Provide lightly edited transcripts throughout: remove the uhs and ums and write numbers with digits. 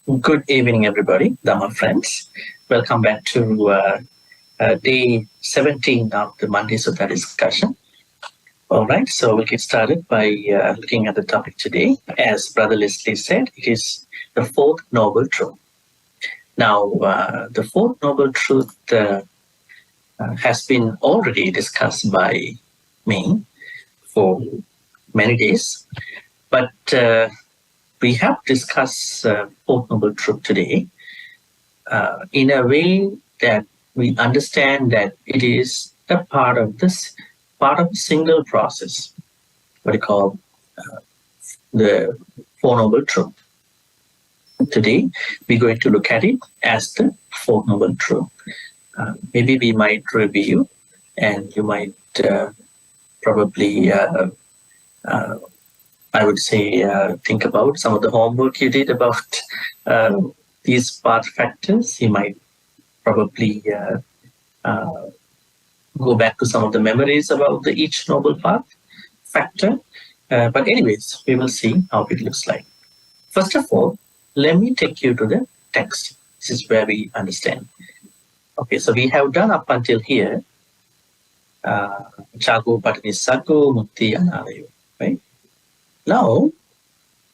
Good evening, everybody, Dhamma friends. Welcome back to day 17 of the Monday Sutta discussion. All right, so we'll get started by looking at the topic today. As Brother Leslie said, it is the fourth noble truth. Now, the fourth noble truth has been already discussed by me for many days, but we have discussed Fourth Noble Truth today in a way that we understand that it is a part of a single process, what we call the Four Noble Truth. Today, we're going to look at it as the Fourth Noble Truth. Maybe we might review, and you might probably I would say think about some of the homework you did about these path factors. You might probably go back to some of the memories about each noble path factor. But anyways, we will see how it looks like. First of all, let me take you to the text. This is where we understand. Okay, so we have done up until here. Chago patani sago mukti analayo, right? Now,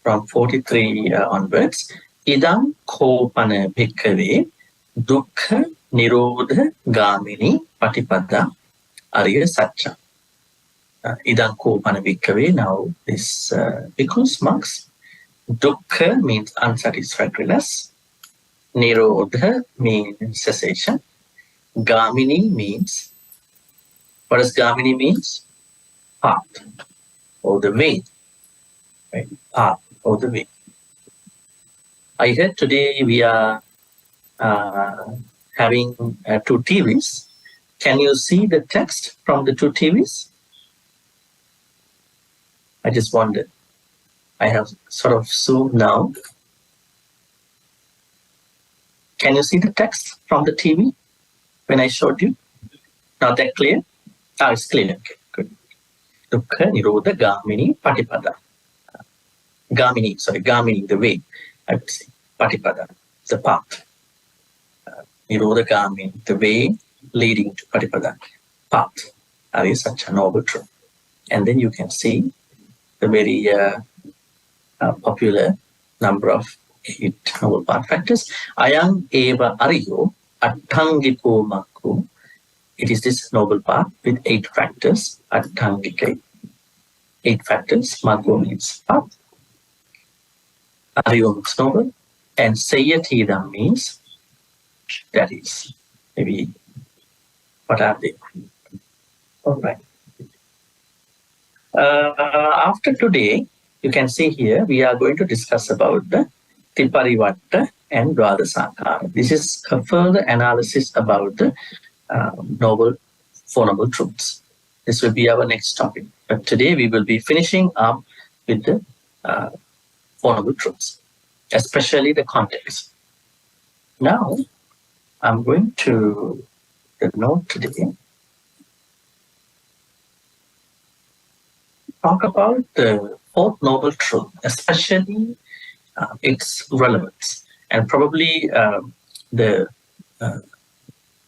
from 43 onwards, idam kopana bhikkave dukkha nirodha gāminī paṭipadā ariyasaccaṁ. Idam kopana bhikkave. Now, this because marks dukkha means unsatisfactoriness, nirodha means cessation, gāminī means, what does gāminī means? Path or the way. Right? Path or the way. I heard today we are having two TVs. Can you see the text from the two TVs? I just wondered. I have sort of zoomed now. Can you see the text from the TV when I showed you? Not that clear? Ah, it's clear. Okay, good. Dukkha nirodha gāminī paṭipadā. Gāminī, the way, I would say. Paṭipadā, the path. Nirodha gāminī, the way leading to paṭipadā. Path. Ariyasaccaṁ, noble truth. And then you can see the very popular number of 8 noble path factors. Ayam eva ariyo attangiko makku. It is this noble path with 8 factors. Attangika. 8 factors. Maggo means path. Ariyo means noble, and Sayyatidam means, that is, maybe, what are they? All right. After today, you can see here, we are going to discuss about the Tiparivatta and Dvadasakkara. This is a further analysis about the Four Noble Truths. This will be our next topic. But today we will be finishing up with the Four Noble Truths, especially the context. Now, I'm going to the note today. Talk about the Fourth Noble Truth, especially its relevance, and probably the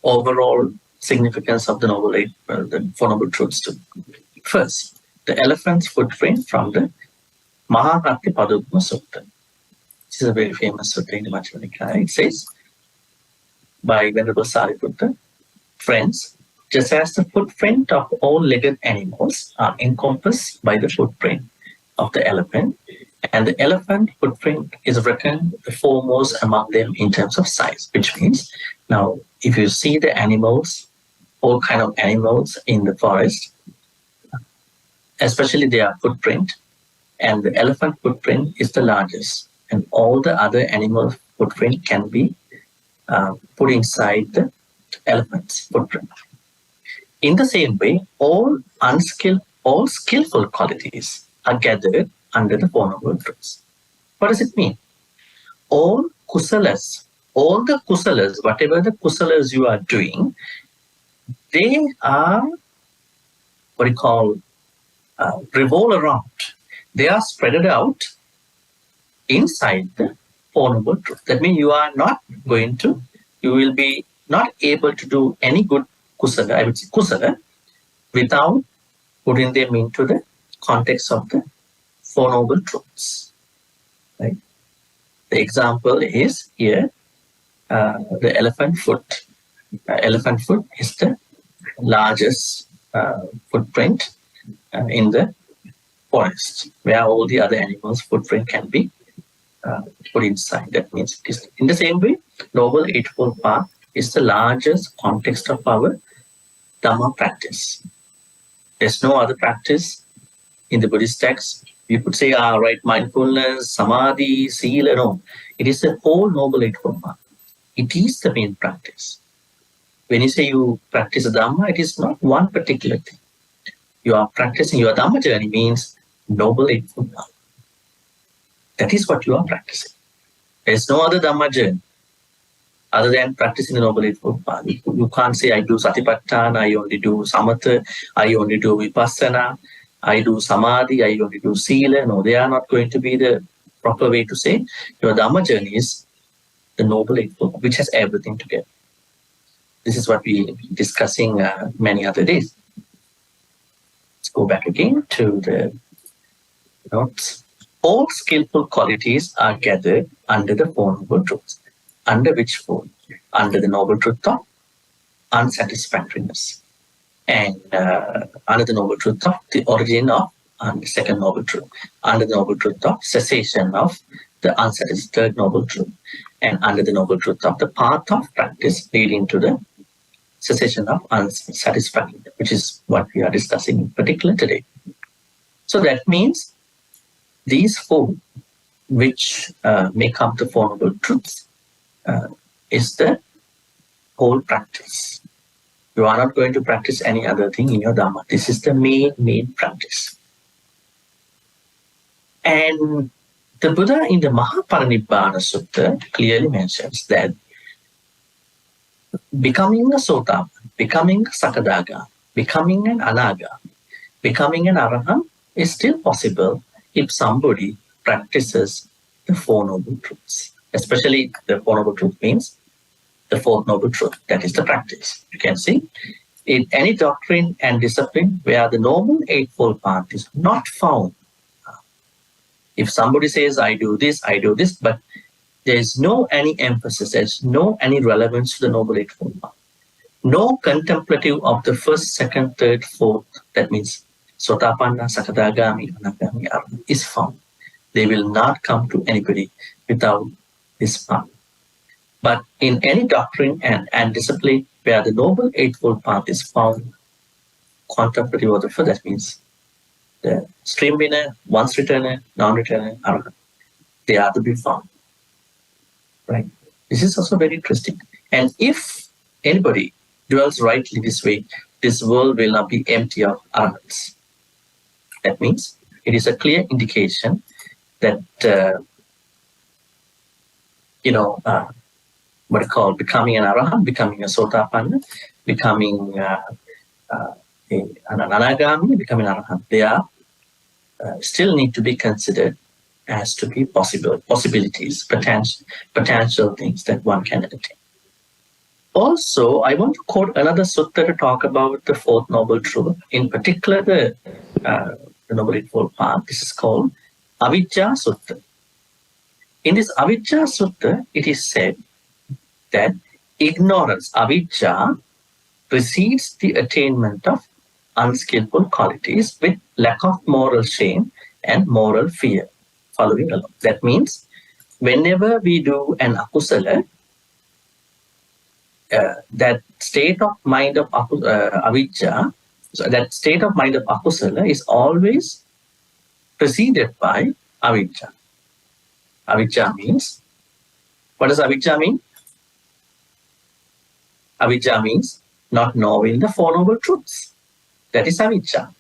overall significance of the Four Noble Truths too. First, the elephant's footprint from the Paṭipadā Sutta. This is a very famous sutta in the Majjhima Nikaya. It says, by Venerable Sariputta, friends, just as the footprint of all legged animals are encompassed by the footprint of the elephant, and the elephant footprint is reckoned the foremost among them in terms of size, which means, now, if you see the animals, all kind of animals in the forest, especially their footprint, and the elephant footprint is the largest, and all the other animal footprint can be put inside the elephant's footprint. In the same way, all skillful qualities are gathered under the Four Noble Truths. What does it mean? All the kusalas, whatever the kusalas you are doing, they are what we call revolve around. They are spread out inside the Four Noble Truths. That means you will be not able to do any good kusala, I would say kusala, without putting them into the context of the Four Noble Truths. Right? The example is here, the elephant foot. Elephant foot is the largest footprint in the forest, where all the other animals' footprint can be put inside. That means it is in the same way, Noble Eightfold Path is the largest context of our Dhamma practice. There's no other practice in the Buddhist text. You could say, right, mindfulness, samadhi, sila. No, it is the whole Noble Eightfold Path. It is the main practice. When you say you practice Dhamma, it is not one particular thing. You are practicing your Dhamma journey means Noble Eightfold Path. That is what you are practicing. There is no other Dhamma journey other than practicing the Noble Eightfold Path. You can't say, I do Satipatthana, I only do Samatha, I only do Vipassana, I do Samadhi, I only do Sila. No, they are not going to be the proper way to say your Dhamma journey is the Noble Eightfold Path, which has everything together. This is what we will be discussing many other days. Let's go back again to the notes. All skillful qualities are gathered under the Four Noble Truths. Under which four? Under the Noble Truth of Unsatisfactoriness. And under the Noble Truth of the origin of the Second Noble Truth. Under the Noble Truth of cessation of the Third Noble Truth. And under the Noble Truth of the path of practice leading to the cessation of unsatisfactoriness, which is what we are discussing in particular today. So that means these four, which make up the Four Noble Truths, is the whole practice. You are not going to practice any other thing in your Dhamma. This is the main practice. And the Buddha in the Mahaparinibbana Sutta clearly mentions that becoming a Sotapanna, becoming a Sakadaga, becoming an Anaga, becoming an Arahant is still possible if somebody practices the Four Noble Truths. Especially the Four Noble Truth means the Fourth Noble Truth, that is the practice. You can see in any doctrine and discipline where the Noble Eightfold Path is not found. If somebody says, I do this, but there is no any emphasis, there's no any relevance to the Noble Eightfold Path. No contemplative of the first, second, third, fourth, that means Sotapanna, Sakadagami, Anagami, Arahant is found. They will not come to anybody without this path. But in any doctrine and discipline where the Noble Eightfold Path is found, contemplative of the first, that means the stream winner, once returner, non-returner, Arahant, they are to be found. Right? This is also very interesting. And if anybody dwells rightly this way, this world will not be empty of Arahants. That means it is a clear indication that what I call becoming an Arahant, becoming a Sotapanna, becoming an Anagami, becoming an Arahant, they are still need to be considered as to be possibilities, potential things that one can attain. Also, I want to quote another sutta to talk about the Fourth Noble Truth, in particular the Noble Eightfold Path. This is called Avijja Sutta. In this Avijja Sutta, it is said that ignorance, avijja, precedes the attainment of unskillful qualities with lack of moral shame and moral fear following along. That means whenever we do an akusala, that state of mind of avijja, so that state of mind of akusala is always preceded by avijja. Avijja means, what does avijja mean? Avijja means not knowing the Four Noble Truths. That is avijja.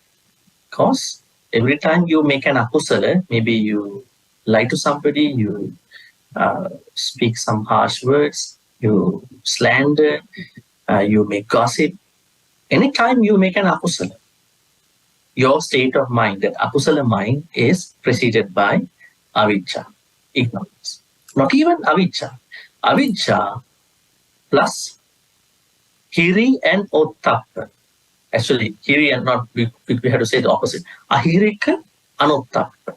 Because every time you make an akusala, maybe you lie to somebody, you speak some harsh words, you slander, you make gossip. Anytime you make an akusala, your state of mind, that akusala mind, is preceded by avijja, ignorance. Not even avijja. Avijja plus hiri and ottappa. Actually, hiri and not, we have to say the opposite. Ahirika, anuttappa.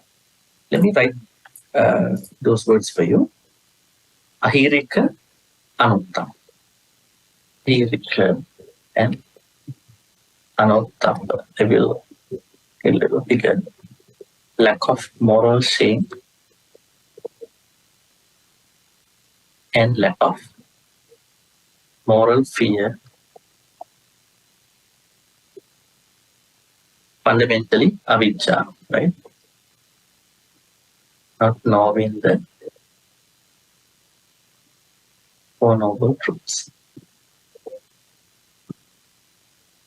Let me write those words for you. Ahirika, anuttappa. Ahirika and anuttappa. I will get a little bigger. Lack of moral shame and lack of moral fear. Fundamentally, avijja, right? Not knowing the Four Noble Truths.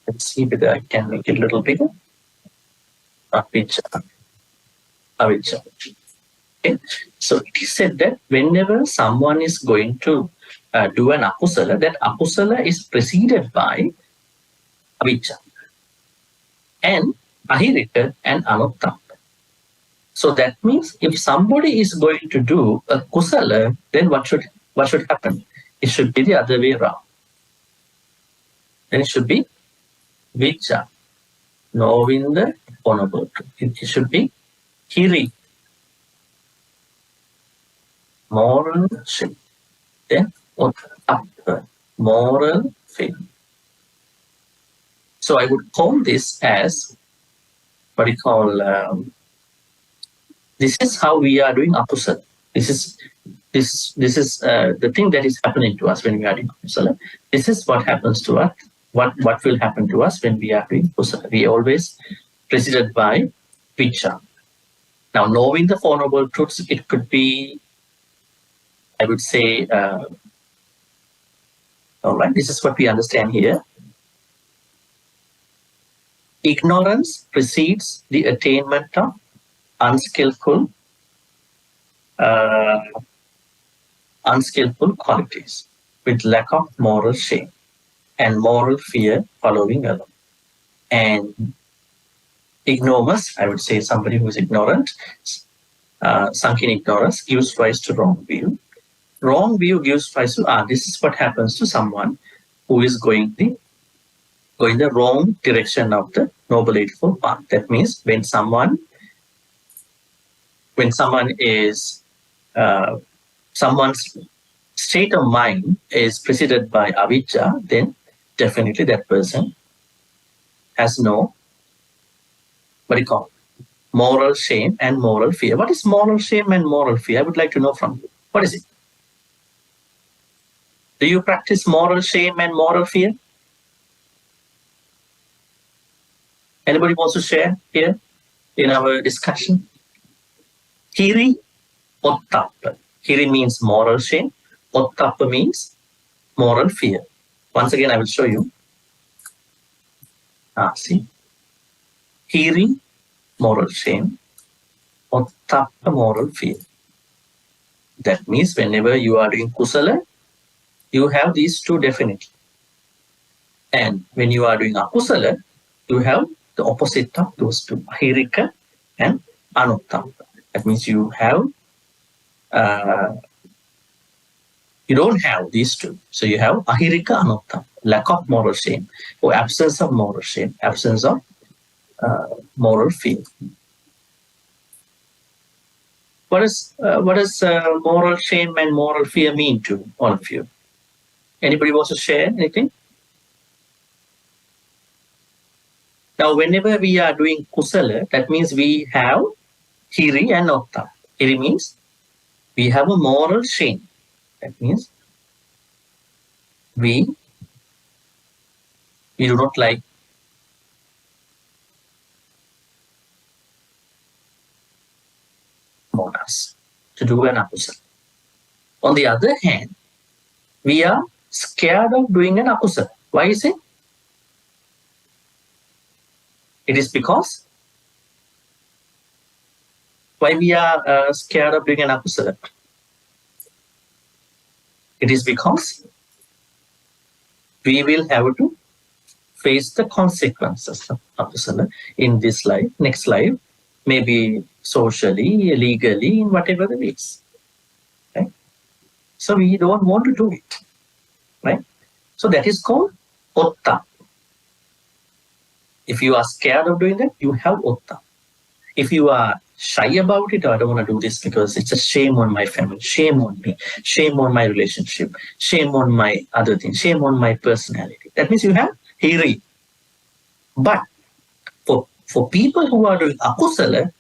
Let's see whether I can make it a little bigger. Avijja. Avijja. Okay. So it is said that whenever someone is going to do an akusala, that akusala is preceded by avijja and ahirika and anuttappa. So that means if somebody is going to do a kusala, then what should happen? It should be the other way around. Then it should be vijja, knowing the honorable truth. It should be hiri, moral shame. Then ottappa, moral faith. So I would call this as what we call. This is how we are doing akusala. This is the thing that is happening to us when we are doing akusala. This is what happens to us. What will happen to us when we are doing kusala? We always preceded by vijja. Now, knowing the Four Noble Truths, it could be, I would say, all right. This is what we understand here. Ignorance precedes the attainment of unskillful qualities with lack of moral shame and moral fear following along. And ignoramus, I would say somebody who is ignorant, sunk in ignorance, gives rise to wrong view. Wrong view gives rise to, this is what happens to someone who is going the wrong direction of the Noble Eightfold Path. That means when someone is, someone's state of mind is preceded by avijja, then definitely that person has no, what do you call, moral shame and moral fear. What is moral shame and moral fear? I would like to know from you. What is it? Do you practice moral shame and moral fear? Anybody wants to share here in our discussion? Hiri, ottappa. Hiri means moral shame. Ottappa means moral fear. Once again, I will show you. See. Hiri, moral shame. Ottappa, moral fear. That means whenever you are doing kusala, you have these two definitely. And when you are doing akusala, you have the opposite of those two, ahirika and anuttappa. That means you have, you don't have these two. So you have ahirika anuttappa, lack of moral shame, or absence of moral shame, absence of moral fear. What does moral shame and moral fear mean to all of you? Anybody wants to share anything? Now, whenever we are doing kusala, that means we have hiri and ottappa. Hiri means we have a moral shame. That means we do not like monas to do an akusala. On the other hand, we are scared of doing an akusala. Why is it? It is because why we are scared of doing an akusala? It is because we will have to face the consequences of akusala in this life, next life, maybe socially, legally, in whatever the ways. Okay? So we don't want to do it, right? So that is called otta. If you are scared of doing that, you have otta. If you are shy about it, or I don't want to do this because it's a shame on my family, shame on me, shame on my relationship, shame on my other things, shame on my personality. That means you have hiri. But for people who are doing akusala,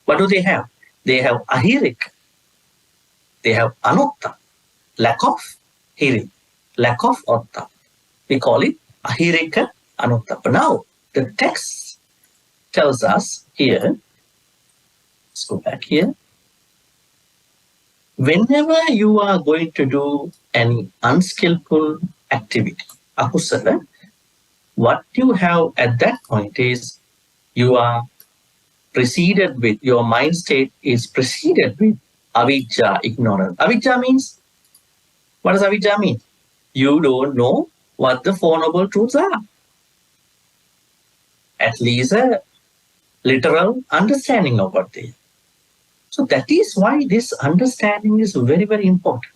what do they have? They have ahirik. They have anotta, lack of hiri, lack of otta. We call it ahirika anotta. But now the text tells us here, let's go back here. Whenever you are going to do any unskillful activity, akusala, what you have at that point is you are preceded with, your mind state is preceded with avijja, ignorance. Avijja means, what does avijja mean? You don't know what the Four Noble Truths are. At least a literal understanding of what they are. So that is why this understanding is very, very important.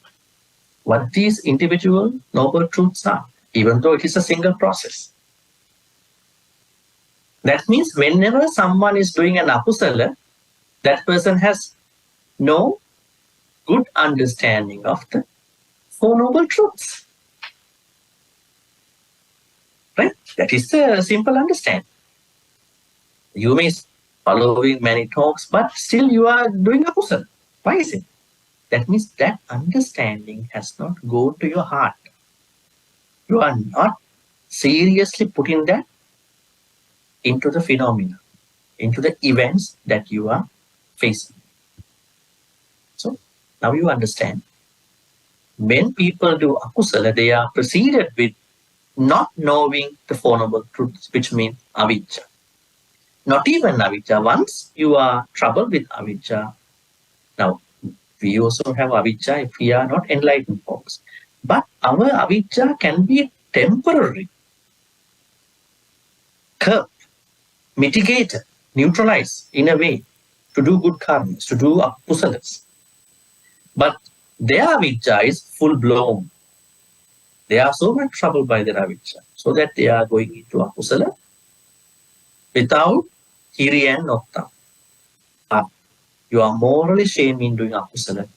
What these individual noble truths are, even though it is a single process. That means whenever someone is doing an akusala, that person has no good understanding of the Four Noble Truths. Right? That is the simple understanding. You may following many talks, but still you are doing akusala. Why is it? That means that understanding has not gone to your heart. You are not seriously putting that into the phenomena, into the events that you are facing. So now you understand. When people do akusala, they are preceded with not knowing the Four Noble Truths, which means avijja. Not even avijja. Once you are troubled with avijja, now we also have avijja if we are not enlightened folks. But our avijja can be temporary, curbed, mitigated, neutralized in a way to do good karmas, to do akusalas. But their avijja is full blown. They are so much troubled by their avijja, so that they are going into akusala without hiri and otta. You are morally shamed in doing akusala.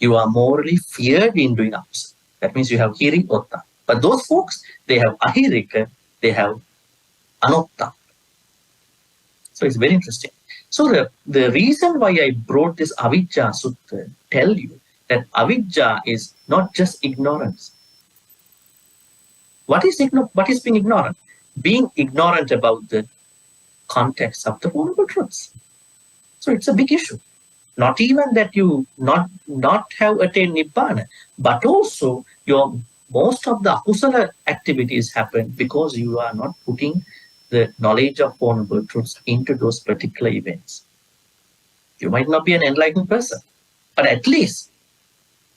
You are morally feared in doing akusala. That means you have hiri, otta. But those folks, they have ahirika, they have anotta. So it's very interesting. So the reason why I brought this avijja sutta tell you that avijja is not just ignorance. What is being ignorant? Being ignorant about the context of the Four Noble Truths. So it's a big issue. Not even that you not have attained nibbana, but also your most of the akusala activities happen because you are not putting the knowledge of Four Noble Truths into those particular events. You might not be an enlightened person, but at least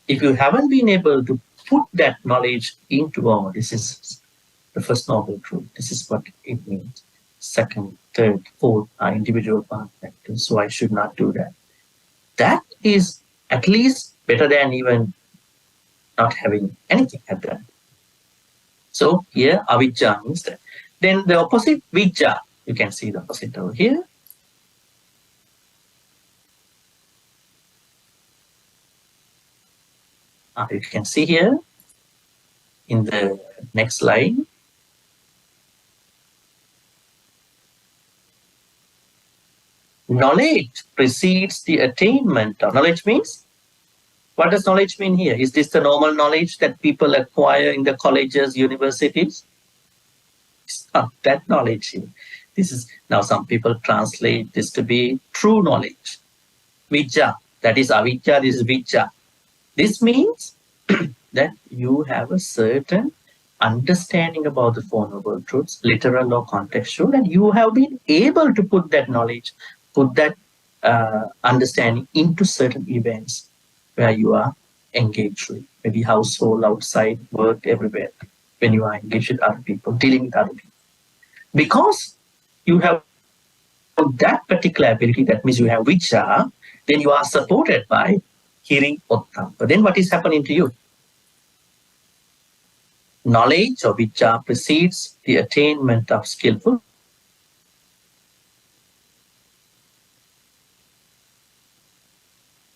if you haven't been able to put that knowledge into, oh, this is the first noble truth, this is what it means. Second, third, fourth are individual path factors, so I should not do that. That is at least better than even not having anything at that. So here avijja means that. Then the opposite, vijja, you can see the opposite over here. You can see here in the next slide. Knowledge precedes the attainment of knowledge means, what does knowledge mean here? Is this the normal knowledge that people acquire in the colleges, universities? It's not that knowledge here. This is, now some people translate this to be true knowledge. Vijja, that is avijja, this is vijja. This means that you have a certain understanding about the Four Noble Truths, literal or contextual, and you have been able to put that knowledge, put that understanding into certain events where you are engaged with, maybe household, outside, work, everywhere, when you are engaged with other people, dealing with other people. Because you have that particular ability, that means you have vijja, then you are supported by hiri ottappa. Then what is happening to you? Knowledge or vicca precedes the attainment of skillful.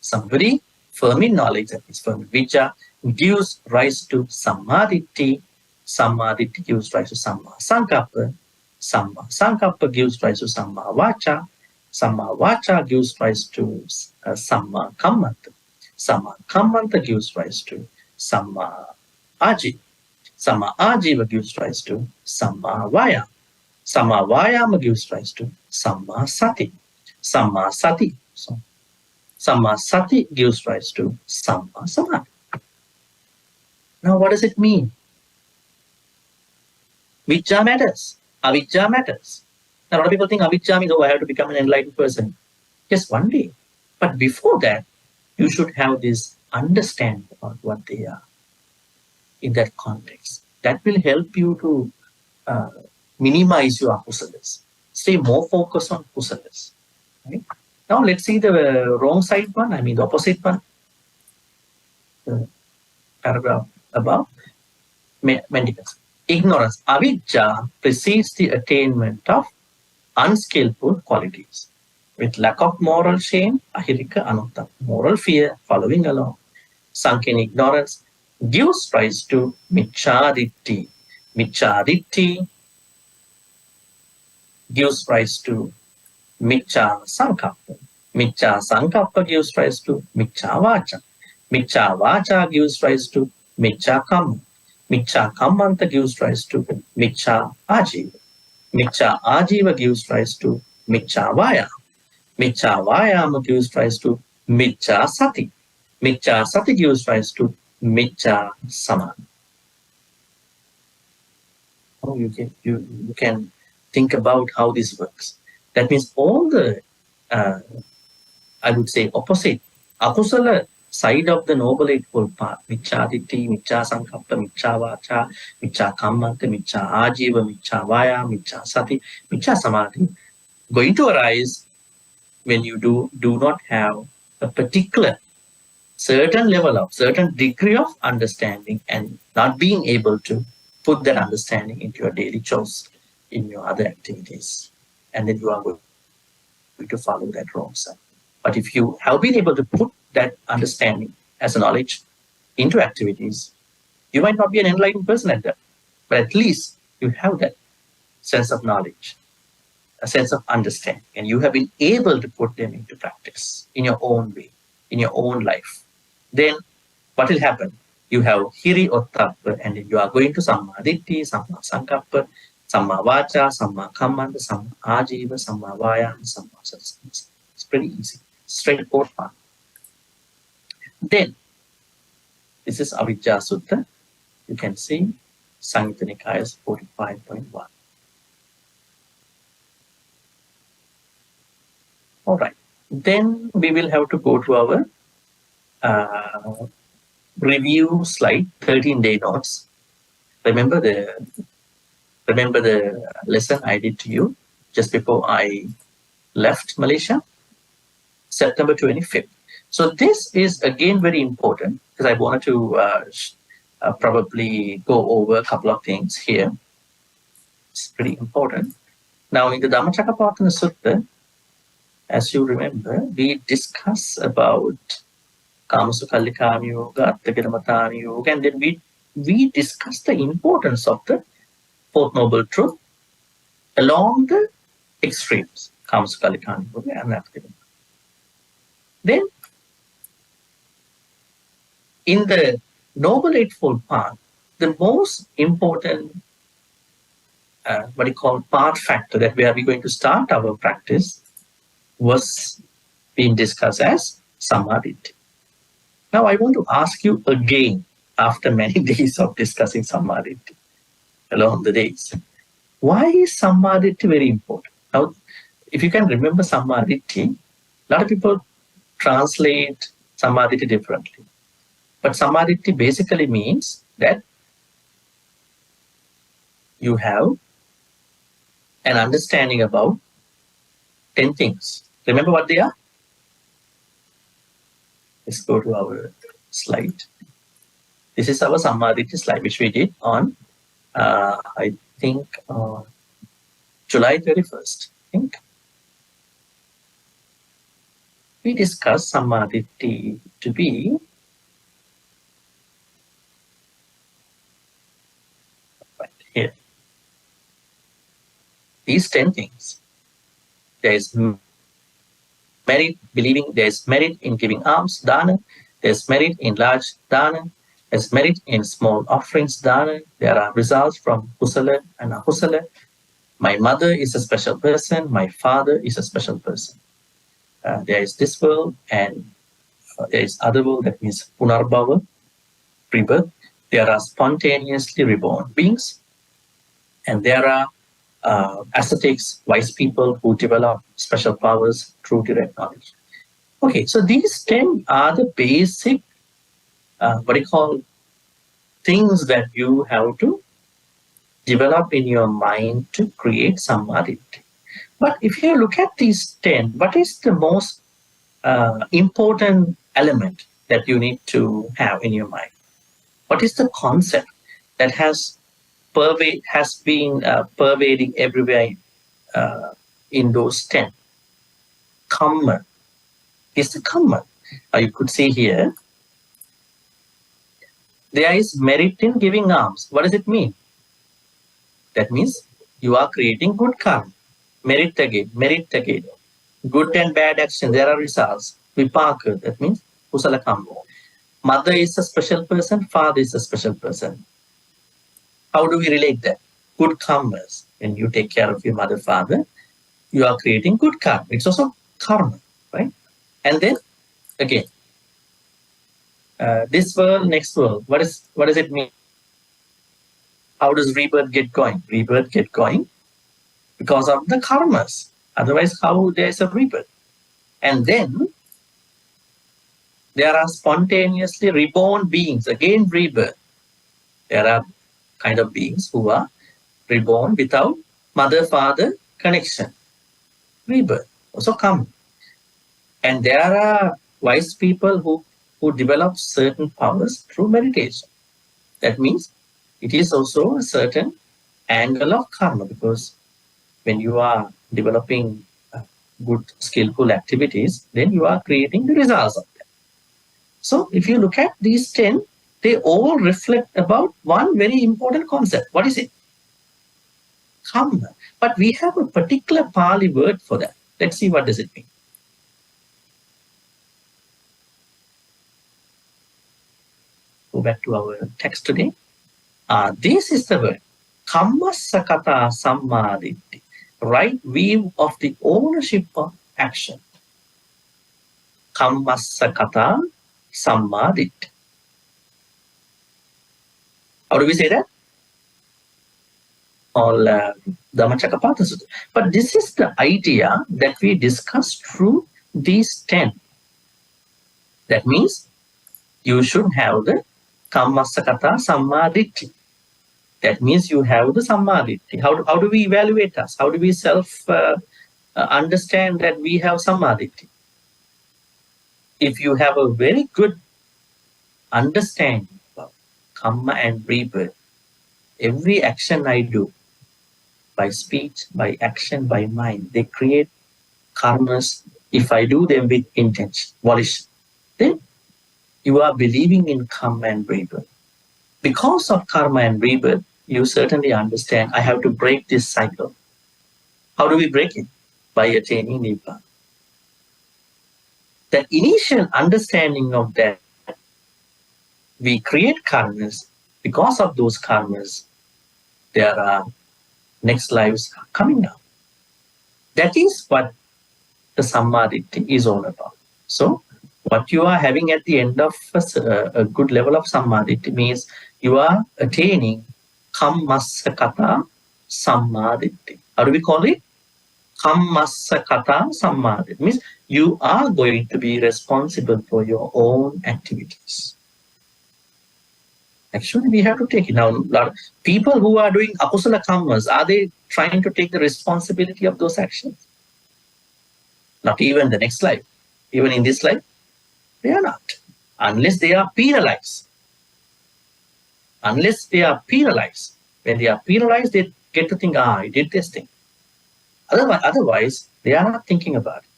Somebody firm in knowledge, that is firm in vicca, gives rise to sammaditthi. Sammaditthi gives rise to samma sankappa. Samma sankappa gives rise to samma vaca. Samma vaca gives rise to samma kammanta. Samma kammanta gives rise to samma ajiva. Samma ajiva gives rise to samma vayama. Samma vayama gives rise to samma sati. Samma sati. Samma sati gives rise to samma samadhi. Now what does it mean? Vicca matters. Avicca matters. Now a lot of people think avicca means, oh, I have to become an enlightened person. Just one day. But before that, you should have this understanding about what they are in that context. That will help you to minimize your akusalas. Stay more focused on kusalas. Right? Now let's see the wrong side one, I mean the opposite one. The paragraph above. Mendicants. Ignorance. Avijja precedes the attainment of unskillful qualities. With lack of moral shame, ahirika anutta. Moral fear, following along. Sunken ignorance gives rise to micchaditti. Micchaditti gives rise to miccha sankappa. Miccha sankappa gives rise to miccha vaca. Miccha vaca gives rise to miccha kamma. Miccha kammanta gives rise to miccha ajiva. Miccha ajiva gives rise to miccha vayama. Miccha vayama gives rise to miccha sati. Miccha sati gives rise to miccha samadhi. Oh, you can think about how this works. That means all the, I would say, opposite, akusala side of the Noble Eightfold Path, micchaditti, miccha sankappa, miccha vaca, miccha kammanta, miccha ajiva, miccha vaya, miccha sati, miccha samadhi, going to arise when you do not have a particular certain level of, certain degree of understanding and not being able to put that understanding into your daily chores, in your other activities. And then you are going to follow that wrong side. But if you have been able to put that understanding as a knowledge into activities, you might not be an enlightened person at that, but at least you have that sense of knowledge, a sense of understanding, and you have been able to put them into practice in your own way, in your own life. Then what will happen? You have hiri ottappa, and then you are going to samma ditti, samma sankappa, samma vaca, samma kammanta, samma ajiva, samma vayama, samma sati. It's pretty easy, straightforward path. Then, this is Avijja Sutta. You can see Samyutta Nikaya 45.1. All right. Then we will have to go to our review slide, 13-day notes. Remember the lesson I did to you just before I left Malaysia, September 25th. So this is again very important because I wanted to probably go over a couple of things here. It's pretty important. Now in the Dhammacakkappavattana Sutta, as you remember, we discuss about Kamasukhallikāna Yoga, Atthakiramata Yoga, and then we discuss the importance of the Fourth Noble Truth along the extremes, Kamasukhallikāna Yoga and Atthakiramata. Then, in the Noble Eightfold Path, the most important, what you call path factor that we are going to start our practice was being discussed as sammaditthi. Now, I want to ask you again, after many days of discussing sammaditthi along the days, why is sammaditthi very important? Now, if you can remember sammaditthi, a lot of people translate sammaditthi differently. But sammaditthi basically means that you have an understanding about 10 things. Remember what they are? Let's go to our slide. This is our Sammaditthi slide, which we did on, I think, July 31st. I think we discussed Sammaditthi to be right here. These 10 things. There is merit, believing there is merit in giving alms, dana. There's merit in large dana. There's merit in small offerings, dana. There are results from kusala and akusala. My mother is a special person. My father is a special person. There is this world and there is other world, that means punarbhava, rebirth. There are spontaneously reborn beings. And there are ascetics, wise people who develop special powers through direct knowledge. Okay, so these 10 are the basic, things that you have to develop in your mind to create Sammaditthi. But if you look at these 10, what is the most important element that you need to have in your mind? What is the concept that has been pervading everywhere in those 10? Karma is the karma. You could see here, there is merit in giving alms. What does it mean? That means you are creating good karma. Merit again. Good and bad action, there are results. Vipaka, that means kusala karma. Mother is a special person, father is a special person. How do we relate that? Good karmas. When you take care of your mother, father, you are creating good karma. It's also karma, right? And then again, this world, next world. What does it mean? How does rebirth get going? Rebirth get going because of the karmas. Otherwise, how there is a rebirth? And then there are spontaneously reborn beings. Again, rebirth. There are kind of beings who are reborn without mother-father connection. Rebirth also come. And there are wise people who develop certain powers through meditation. That means it is also a certain angle of karma, because when you are developing good skillful activities, then you are creating the results of them. So if you look at these 10, they all reflect about one very important concept. What is it? Karma. But we have a particular Pali word for that. Let's see what does it mean. Go back to our text today. This is the word. Kammasakata sammaditthi. Right view of the ownership of action. Kammasakata sammaditthi. How do we say that? All Dhammacakkappavattana Sutta. But this is the idea that we discussed through these 10. That means you should have the Kammasakata sammaditthi. That means you have the sammaditthi. How do we evaluate us? How do we understand that we have sammaditthi? If you have a very good understanding of karma and rebirth, every action I do, by speech, by action, by mind, they create karmas. If I do them with intention, volition, then you are believing in karma and rebirth. Because of karma and rebirth, you certainly understand I have to break this cycle. How do we break it? By attaining nibbana. The initial understanding of that, we create karmas. Because of those karmas, there are next lives coming now. That is what the sammaditthi is all about. So, what you are having at the end of a good level of sammaditthi means you are attaining kammasakata sammaditthi. How do we call it? Kammasakata sammaditthi. Means you are going to be responsible for your own activities. Actually, we have to take it. Now, a lot of people who are doing akusala karmas, are they trying to take the responsibility of those actions? Not even the next life. Even in this life, They are not. Unless they are penalized. Unless they are penalized. When they are penalized, they get to think, I did this thing. Otherwise, they are not thinking about it.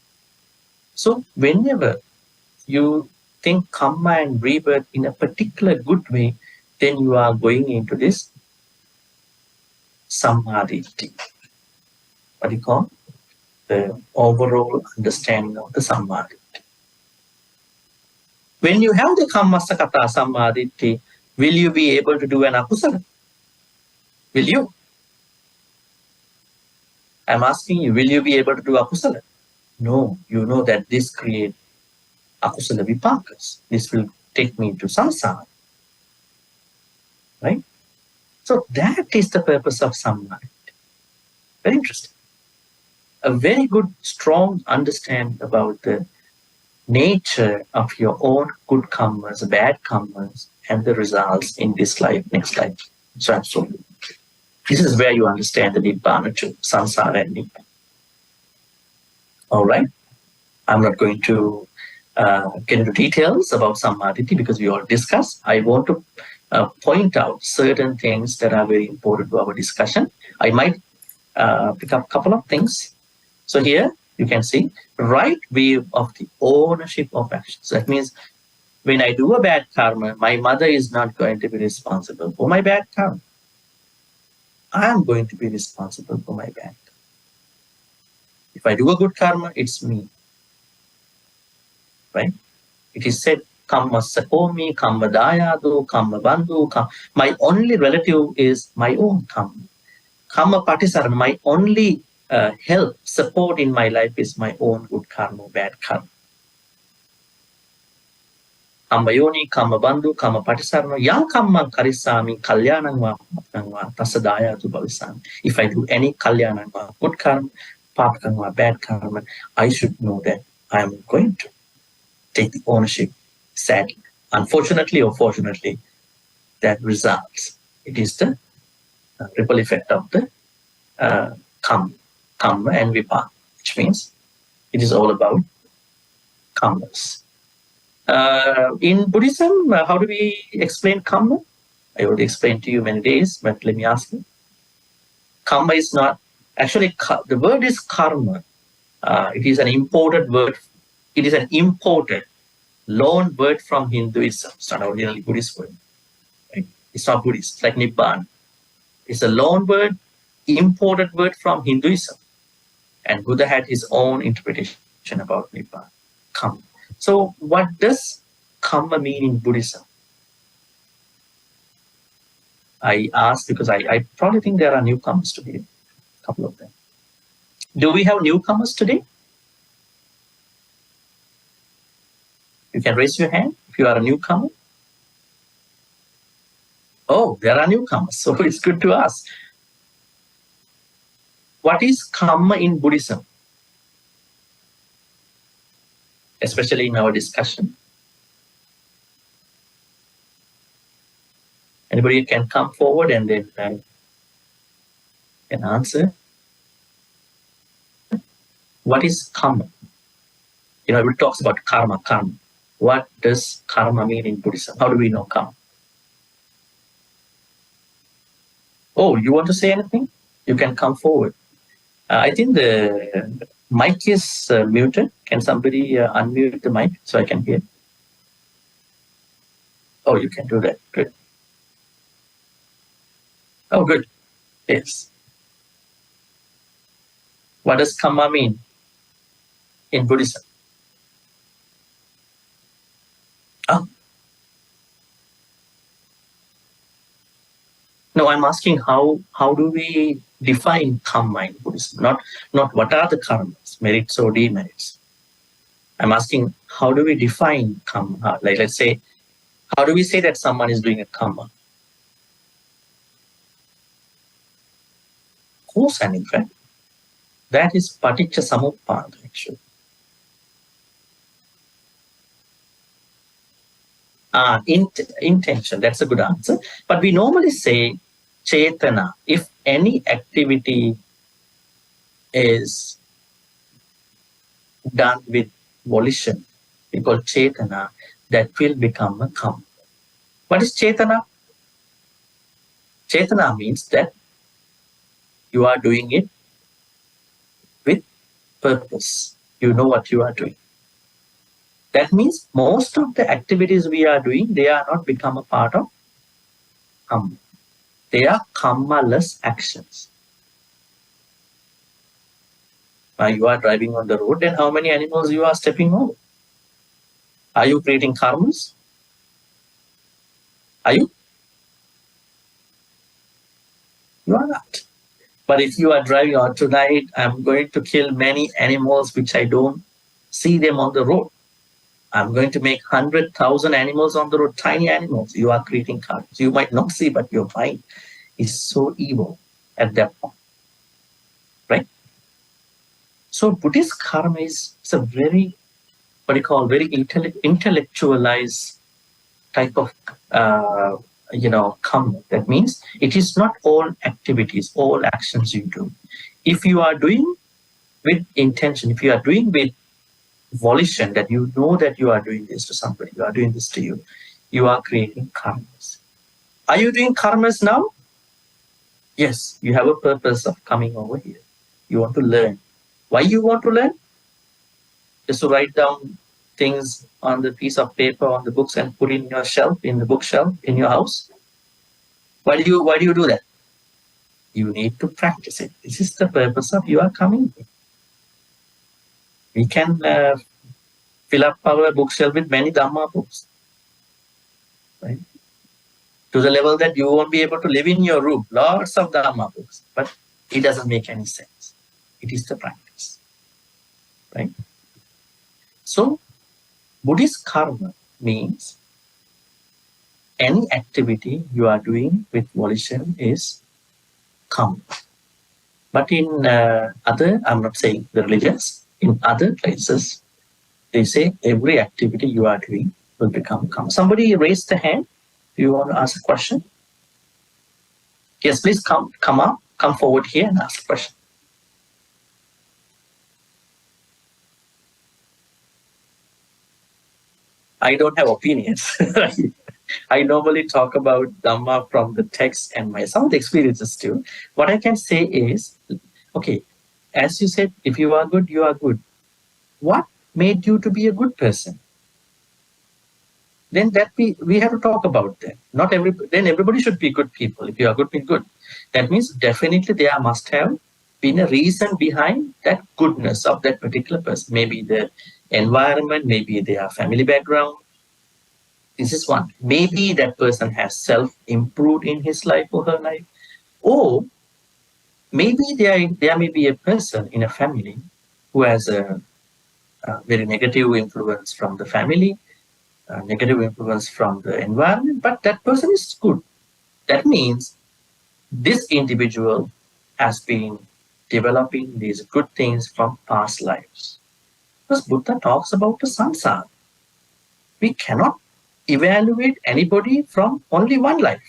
So whenever you think karma and rebirth in a particular good way, then you are going into this samadhi, what you call the overall understanding of the samadhi. When you have the kammasakata samadhi, will you be able to do an akusala? Will you? I'm asking you, will you be able to do akusala? No, you know that this creates akusala vipakas. This will take me to samsara. Right? So that is the purpose of samadhi. Very interesting. A very good, strong understanding about the nature of your own good karmas, bad karmas, and the results in this life, next life, so and so on. This is where you understand the nibbana too, samsara and nibbana. All right. I'm not going to get into details about samadhi because we all discussed. I want to point out certain things that are very important to our discussion. I might pick up a couple of things. So here you can see right view of the ownership of actions. That means when I do a bad karma, my mother is not going to be responsible for my bad karma. I am going to be responsible for my bad karma. If I do a good karma, it's me. Right? It is said, kamma sakomi, kamma dayado, kamma bandhu. My only relative is my own karma. Kamma paṭipadā, my only help, support in my life is my own good karma, bad karma. Kamma yoni, kamma bandhu, kamma paṭipadā, yang kammang karisami, kalyanang va tasadaya tu bhavisami. If I do any kalyanang va, good karma, papakang va, bad karma, I should know that I am going to take the ownership. Sadly, unfortunately or fortunately, that results. It is the ripple effect of the karma and vipaka, which means it is all about karmas. In Buddhism, how do we explain karma? I already explained to you many days, but let me ask you. Karma is not, actually the word is karma. It is an imported word. It is an imported loan word from Hinduism. It's not originally Buddhist word. Right? It's not Buddhist, it's like Nibbana. It's a loan word, imported word from Hinduism. And Buddha had his own interpretation about Nibbana, karma. So what does karma mean in Buddhism? I ask because I probably think there are newcomers today, a couple of them. Do we have newcomers today? You can raise your hand if you are a newcomer. Oh, there are newcomers, so it's good to ask. What is karma in Buddhism? Especially in our discussion. Anybody can come forward and then can answer. What is karma? You know, everybody talks about karma. What does karma mean in Buddhism? How do we know karma? Oh, you want to say anything? You can come forward. I think the mic is muted. Can somebody unmute the mic so I can hear? Oh, you can do that. Good. Oh, good. Yes. What does karma mean in Buddhism? Oh. No, I'm asking how do we define karma in Buddhism? Not what are the karmas, merits or demerits. I'm asking how do we define karma? Like let's say, how do we say that someone is doing a karma? Cause and effect. That is paticca samuppada actually. Intention, that's a good answer. But we normally say cetana, if any activity is done with volition, we call chetana, that will become a karma. What is chetana? Chetana means that you are doing it with purpose. You know what you are doing. That means most of the activities we are doing, they are not become a part of karma. They are karma-less actions. Now you are driving on the road, then how many animals you are stepping over? Are you creating karmas? Are you? You are not. But if you are driving on tonight, I'm going to kill many animals which I don't see them on the road. I'm going to make 100,000 animals on the road, tiny animals. You are creating karmas. You might not see, but your mind is so evil at that point. Right? So Buddhist karma is a very, what you call, very intellectualized type of karma. That means it is not all activities, all actions you do. If you are doing with intention, if you are doing with volition, that you know that you are doing this to somebody, you are doing this to you, you are creating karmas. Are you doing karmas now? Yes, you have a purpose of coming over here. You want to learn. Why you want to learn? Just to write down things on the piece of paper, on the books, and put in your shelf, in the bookshelf, in your house. Why do you do that? You need to practice it. This is the purpose of your coming here. We can fill up our bookshelf with many Dhamma books, right? To the level that you won't be able to live in your room. Lots of Dhamma books, but it doesn't make any sense. It is the practice, right? So, Buddhist karma means any activity you are doing with volition is karma. But in other, I'm not saying the religions, in other places, they say every activity you are doing will become karma. Somebody raised the hand. Do you want to ask a question? Yes, please come forward here and ask a question. I don't have opinions. I normally talk about Dhamma from the text and some of the experiences too. What I can say is, okay, as you said, if you are good, you are good. What made you to be a good person? Then that we have to talk about that. Then everybody should be good people. If you are good, be good. That means definitely there must have been a reason behind that goodness of that particular person. Maybe the environment, maybe their family background. This is one. Maybe that person has self-improved in his life or her life. Or maybe there may be a person in a family who has a very negative influence from the family, negative influence from the environment, but that person is good. That means this individual has been developing these good things from past lives. Because Buddha talks about the samsara. We cannot evaluate anybody from only one life.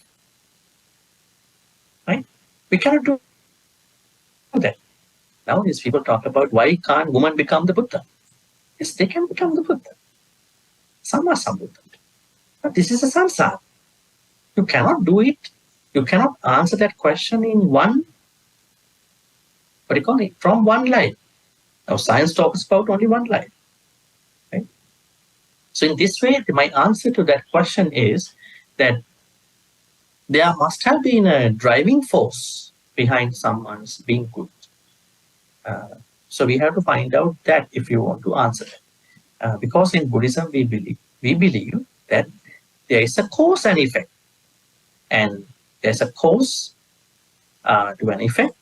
Right? We cannot do that. Nowadays people talk about why can't women become the Buddha? Yes, they can become the Buddha. Some are Buddha. But this is a samsara. You cannot do it. You cannot answer that question in one, from one life. Now science talks about only one life. Right? So in this way, my answer to that question is that there must have been a driving force behind someone's being good. So we have to find out that if you want to answer that. Because in Buddhism, we believe that there is a cause and effect. And there's a cause to an effect,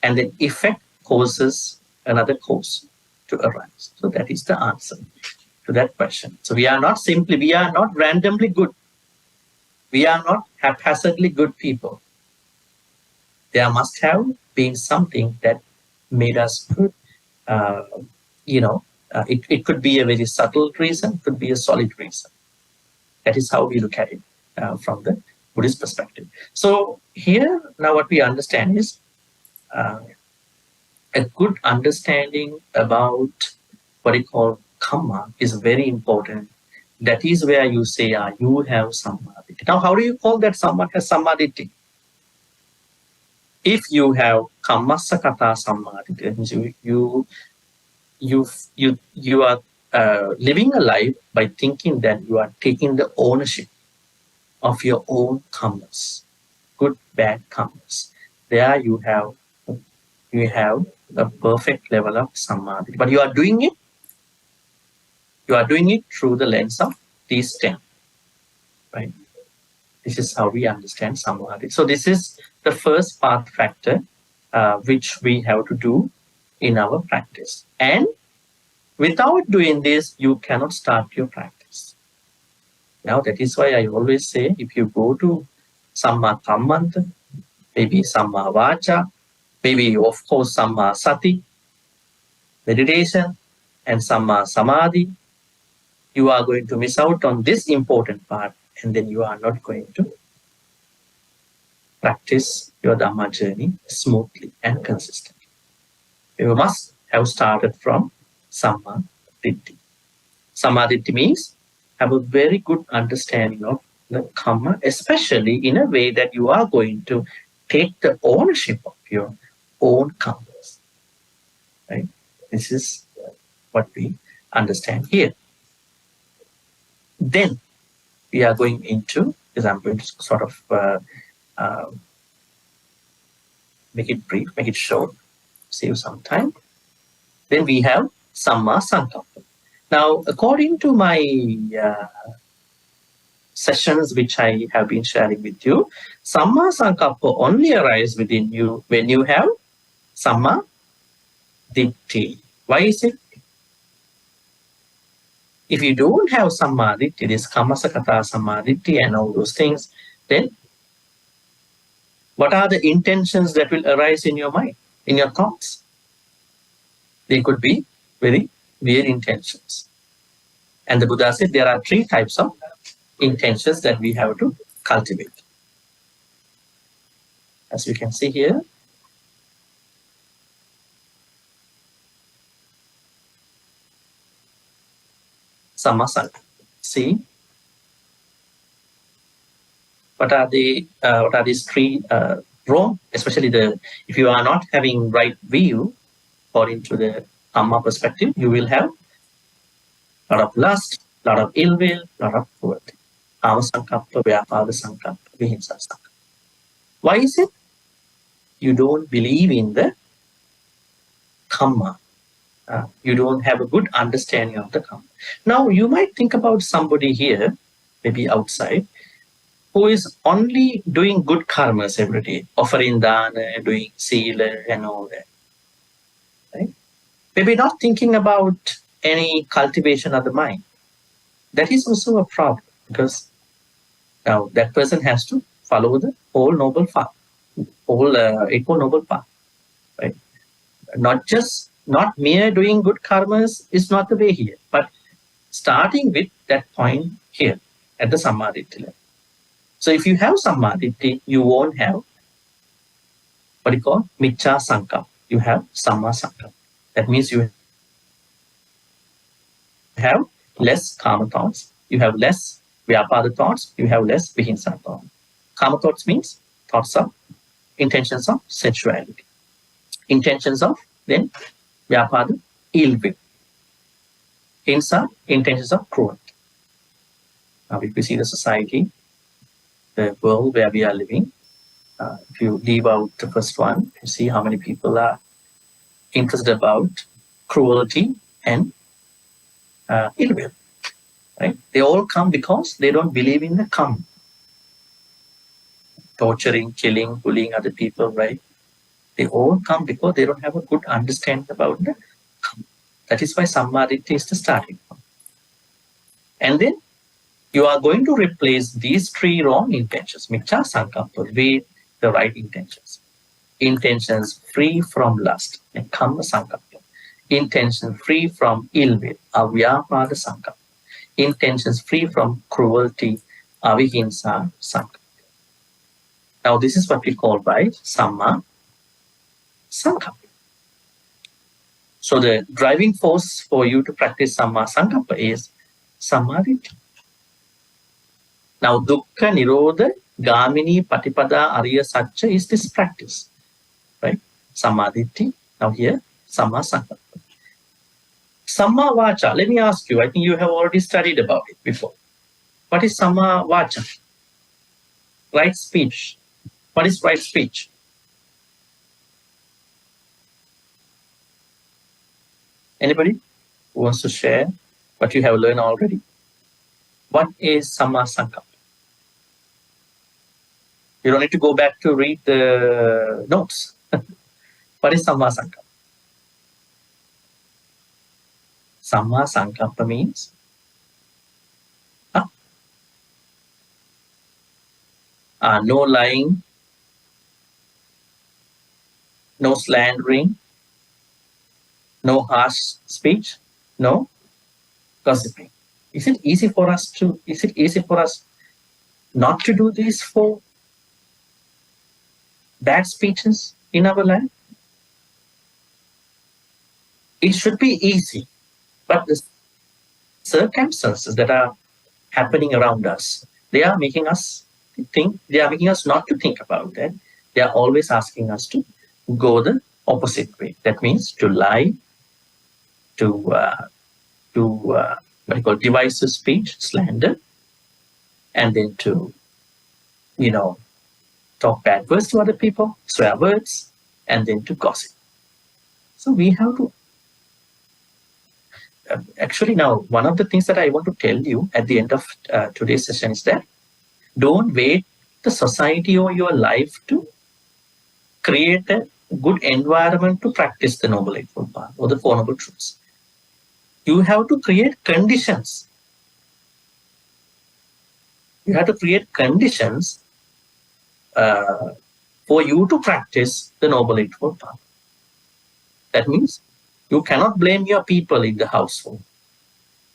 and the effect causes another cause to arise. So that is the answer to that question. So we are not randomly good. We are not haphazardly good people. There must have been something that made us good. It could be a very subtle reason, it could be a solid reason. That is how we look at it from the Buddhist perspective. So here, now what we understand is a good understanding about what we call kamma is very important. That is where you say, you have sammaditi. Now, how do you call that someone has sammaditi? If you have kammasakata sammaditi, that means you are living a life by thinking that you are taking the ownership of your own kammas, good, bad kammas. There you have a perfect level of samadhi. But you are doing it through the lens of these 10. Right? This is how we understand samadhi. So this is the first path factor which we have to do in our practice. And without doing this, you cannot start your practice. Now that is why I always say, if you go to Samma Kammanta, maybe Samma Vacha, maybe of course Samma Sati, meditation, and Samma Samadhi, you are going to miss out on this important part, and then you are not going to practice your Dhamma journey smoothly and consistently. You must have started from Samma Ditti. Samma Ditti means have a very good understanding of the kamma, especially in a way that you are going to take the ownership of your own kammas. Right? This is what we understand here. Then we are going into, because I'm going to sort of make it brief, make it short, save some time. Then we have Samma Sankappa. Now, according to my sessions which I have been sharing with you, Samma Sankappa only arises within you when you have Samma Ditti. Why is it? If you don't have Samma Ditti, this Kammasakata Samma Ditti and all those things, then what are the intentions that will arise in your mind, in your thoughts? They could be very weird intentions. And the Buddha said there are 3 types of intentions that we have to cultivate. As you can see here, Samma Sankappa. See, what are these 3 wrong? Especially if you are not having right view according to the Dhamma perspective, you will have a lot of lust, a lot of ill will, a lot of cruelty. Avasankappa, Vyapada Sankappa, Vihinsa Sankappa. Why is it? You don't believe in the Kamma. You don't have a good understanding of the Kamma. Now, you might think about somebody here, maybe outside, who is only doing good karmas every day, offering dana, doing sila and all that. Right? Maybe not thinking about any cultivation of the mind. That is also a problem, because now that person has to follow the whole noble path, whole Eightfold Noble Path. Right? Not mere doing good karmas is not the way here, but starting with that point here at the Sammaditi level. So if you have Sammaditi, you won't have what you call Miccha Sankappa. You have Samma Sankappa. That means you have less Kama thoughts, you have less Vyapada thoughts, you have less Vihinsa thoughts. Kama thoughts means thoughts of, intentions of sensuality. Intentions of, then Vyapada, ill will. Hinsa, intentions of cruelty. Now, if we see the society, the world where we are living, if you leave out the first one, you see how many people are interested about cruelty and ill will. Right? They all come because they don't believe in the Kamma. Torturing, killing, bullying other people, right? They all come because they don't have a good understanding about the Kamma. That is why Sammaditi is the starting point. And then you are going to replace these 3 wrong intentions, Miccha Sankappa, with the right intentions. Intentions free from lust, and Kamma Sankappa. Intentions free from ill will, Avyapada Sankappa. Intentions free from cruelty, Avihinsa Sankappa. Now this is what we call by Samma Sankappa. So the driving force for you to practice Samma Sankappa is Samadhi. Now, Dukkha, nirodha, gāminī, paṭipadā, ariyasaccaṁ is this practice, right? Samadhi. Now here, Samma Sankappa. Samma Vacha, let me ask you, I think you have already studied about it before. What is Samma Vacha? Right speech. What is right speech? Anybody who wants to share what you have learned already? What is Samma Sankappa? You don't need to go back to read the notes. What is Samma Sankappa? Samma Sankappa means no lying, no slandering, no harsh speech, no gossiping. Is it easy for us not to do these 4 bad speeches in our life? It should be easy, but the circumstances that are happening around us, they are making us not to think about that. They are always asking us to go the opposite way. That means to lie, to what you call divisive speech, slander, and then to, talk bad words to other people, swear words, and then to gossip. So we have to actually now, one of the things that I want to tell you at the end of today's session is that don't wait the society or your life to create a good environment to practice the Noble Eightfold Path or the Four Noble Truths. You have to create conditions. You have to create conditions for you to practice the Noble Eightfold Path. That means you cannot blame your people in the household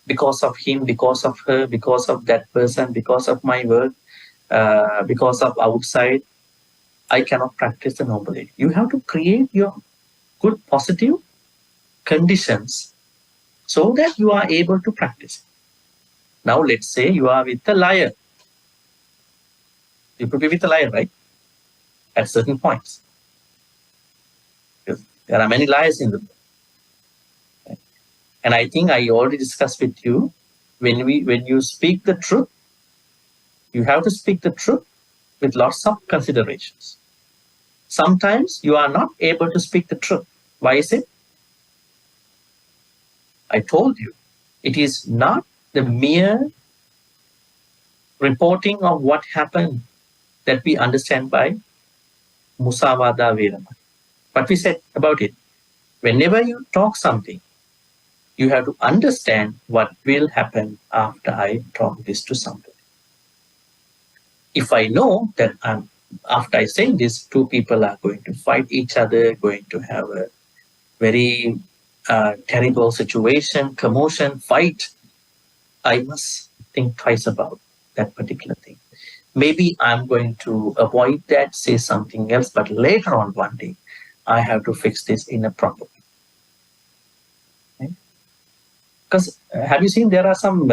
because of him, because of her, because of that person, because of my work, because of outside. I cannot practice the Noble Eightfold. You have to create your good, positive conditions so that you are able to practice. Now, let's say you are with a liar. You could be with a liar, right? At certain points. Because there are many liars in the world. And I think I already discussed with you, when you speak the truth, you have to speak the truth with lots of considerations. Sometimes you are not able to speak the truth. Why is it? I told you, it is not the mere reporting of what happened that we understand by Musavada Vedana. What we said about it, whenever you talk something, you have to understand what will happen after I talk this to somebody. If I know that after I say this, 2 people are going to fight each other, going to have a very terrible situation, commotion, fight, I must think twice about that particular thing. Maybe I'm going to avoid that, say something else, but later on one day, I have to fix this in a proper way. Okay? Because have you seen there are some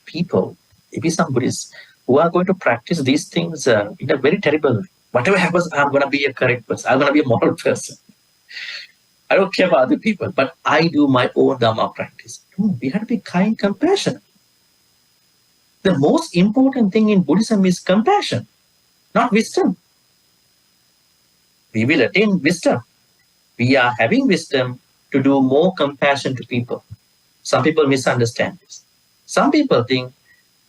people, maybe some Buddhists, who are going to practice these things in a very terrible way. Whatever happens, I'm going to be a correct person. I'm going to be a moral person. I don't care about other people, but I do my own Dhamma practice. We have to be kind, compassionate. The most important thing in Buddhism is compassion, not wisdom. We will attain wisdom. We are having wisdom to do more compassion to people. Some people misunderstand this. Some people think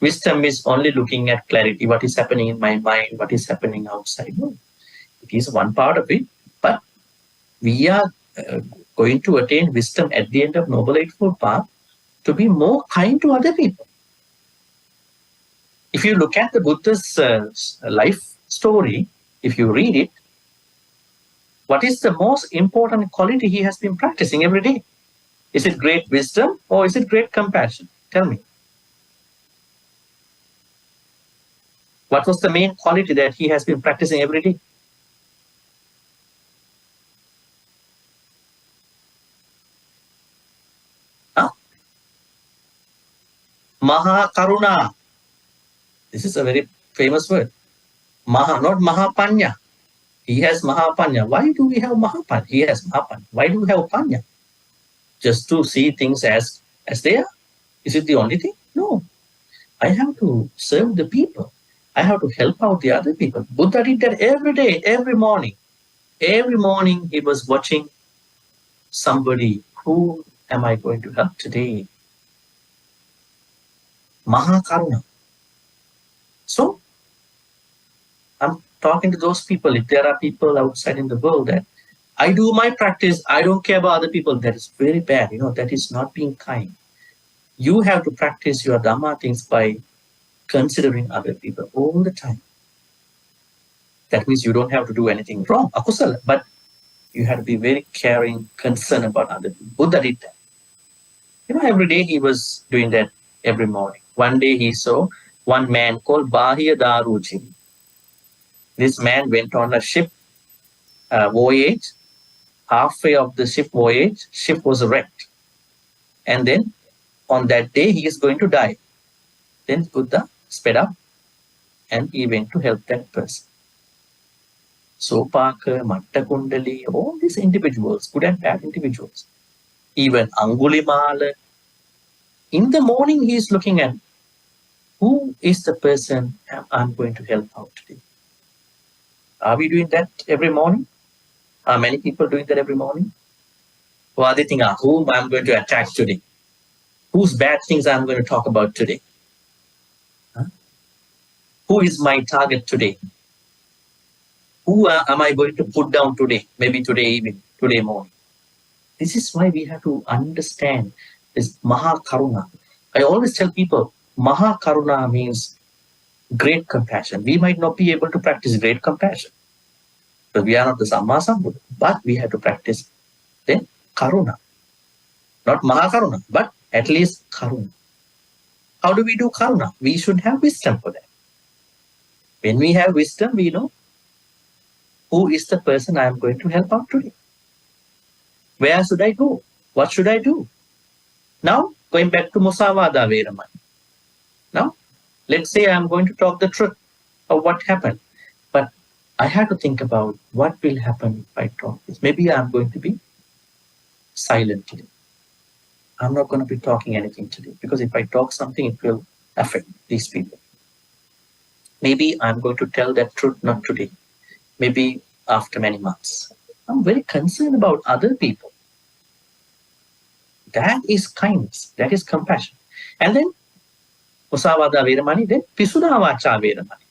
wisdom is only looking at clarity, what is happening in my mind, what is happening outside. No, it is one part of it, but we are going to attain wisdom at the end of Noble Eightfold Path to be more kind to other people. If you look at the Buddha's life story, if you read it, what is the most important quality he has been practicing every day? Is it great wisdom or is it great compassion? Tell me. What was the main quality that he has been practicing every day? Maha Karuna. This is a very famous word. Maha, not Mahapanya. He has Mahapanya. Why do we have Mahapanya? He has Mahapanya. Why do we have Panya? Just to see things as they are? Is it the only thing? No. I have to serve the people. I have to help out the other people. Buddha did that every day, every morning. Every morning he was watching somebody. Who am I going to help today? Mahakaruna. So, I'm talking to those people. If there are people outside in the world that I do my practice, I don't care about other people, that is very bad. That is not being kind. You have to practice your Dhamma things by considering other people all the time. That means you don't have to do anything wrong, akusala, but you have to be very caring, concerned about other people. Buddha did that. Every day he was doing that every morning. One day he saw one man called Bahya Daruji. This man went on a ship voyage. Halfway of the ship voyage, ship was wrecked. And then on that day he is going to die. Then Buddha sped up and he went to help that person. Sopaka, Mattakundali, all these individuals, good and bad individuals. Even Angulimala. In the morning he is looking at who is the person I'm going to help out today. Are we doing that every morning? Are many people doing that every morning? Or are they thinking, whom I'm going to attack today? Whose bad things I'm going to talk about today? Who is my target today? Who am I going to put down today? Maybe today evening, today morning. This is why we have to understand this Maha Karuna. I always tell people, Maha Karuna means great compassion. We might not be able to practice great compassion, but we are not the Samma Sambuddha. But we have to practice then Karuna. Not Maha Karuna, but at least Karuna. How do we do Karuna? We should have wisdom for that. When we have wisdom, we know who is the person I am going to help out today. Where should I go? What should I do? Now, going back to Musavada Veramani. Now, let's say I am going to talk the truth of what happened. But I have to think about what will happen if I talk this. Maybe I'm going to be silent today. I'm not going to be talking anything today because if I talk something, it will affect these people. Maybe I'm going to tell that truth not today. Maybe after many months. I'm very concerned about other people. That is kindness. That is compassion. And then Musavada Veramani, then Pisuna Vacha Veramani.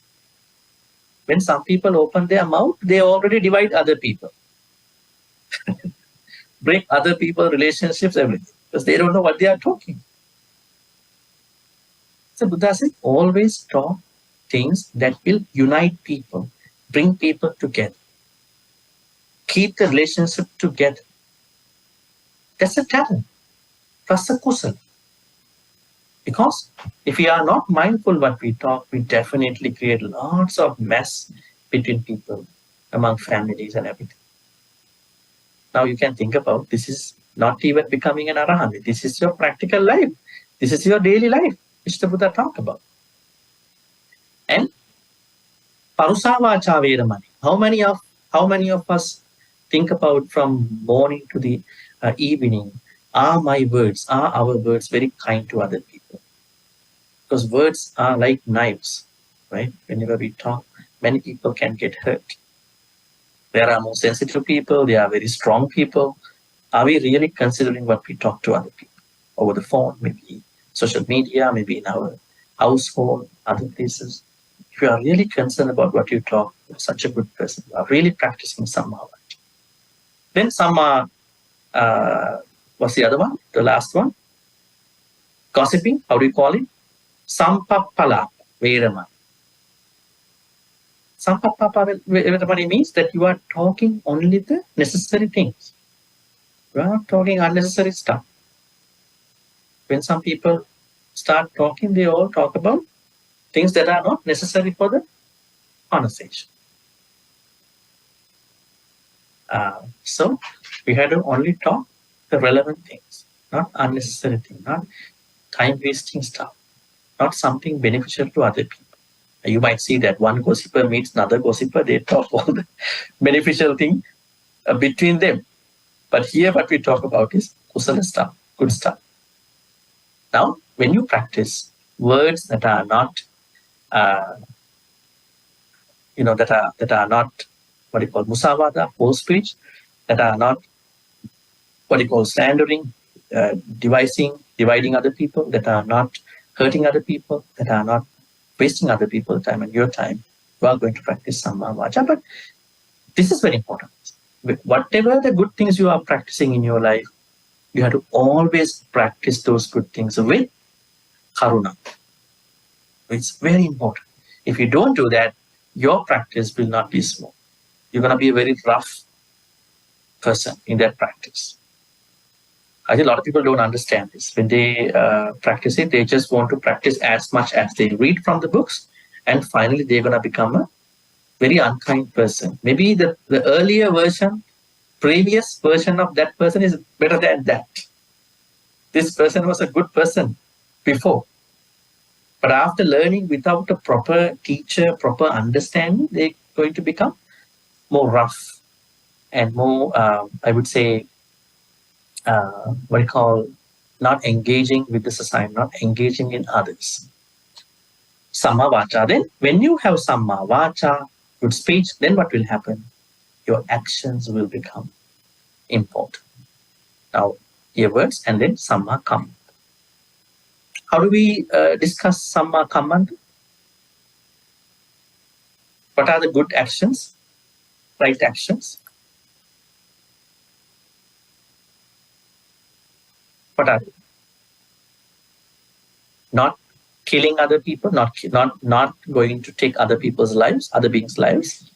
When some people open their mouth, they already divide other people. Break other people, relationships, everything. Because they don't know what they are talking. So Buddha said, always talk things that will unite people, bring people together, keep the relationship together. That's a talent. That's a kusala. Because if we are not mindful what we talk, we definitely create lots of mess between people, among families and everything. Now you can think about this is not even becoming an arahant. This is your practical life. This is your daily life, which the Buddha talked about. And Parusavacha Veramani. How many of us think about from morning to the evening? Are our words very kind to other people? Because words are like knives, right? Whenever we talk, many people can get hurt. There are more sensitive people, there are very strong people. Are we really considering what we talk to other people? Over the phone, maybe social media, maybe in our household, other places. If you are really concerned about what you talk, you're such a good person. You are really practicing Samma. Then Samma, what's the other one? The last one? Gossiping, how do you call it? Sampappala Veramani. Sampappala Veramani means that you are talking only the necessary things. You are not talking unnecessary stuff. When some people start talking, they all talk about things that are not necessary for the conversation. So we had to only talk the relevant things, not unnecessary things, not time-wasting stuff. not something beneficial to other people. You might see that one gossiper meets another gossiper, they talk all the beneficial thing between them. But here what we talk about is kusala stuff, good stuff. Now, when you practice words that are not, that are not what you call musavada, false speech, that are not what you call slandering, dividing other people, that are not hurting other people, that are not wasting other people's time and your time, you are going to practice Samma Vaca. But this is very important. Whatever the good things you are practicing in your life, you have to always practice those good things with karuna. It's very important. If you don't do that, your practice will not be smooth. You're going to be a very rough person in that practice. I think a lot of people don't understand this. When they practice it, they just want to practice as much as they read from the books, and finally they're going to become a very unkind person. Maybe the earlier version, previous version of that person is better than that. This person was a good person before. But after learning without a proper teacher, proper understanding, they're going to become more rough and more, I would say, what you call not engaging with the society, not engaging in others. Samma Vaca. Then when you have Samma Vaca, good speech, then what will happen? Your actions will become important. Now, here words and then Samma Kamma. How do we discuss Samma Kamma? What are the good actions, right actions? What are they? Not killing other people, not going to take other people's lives, other beings' lives,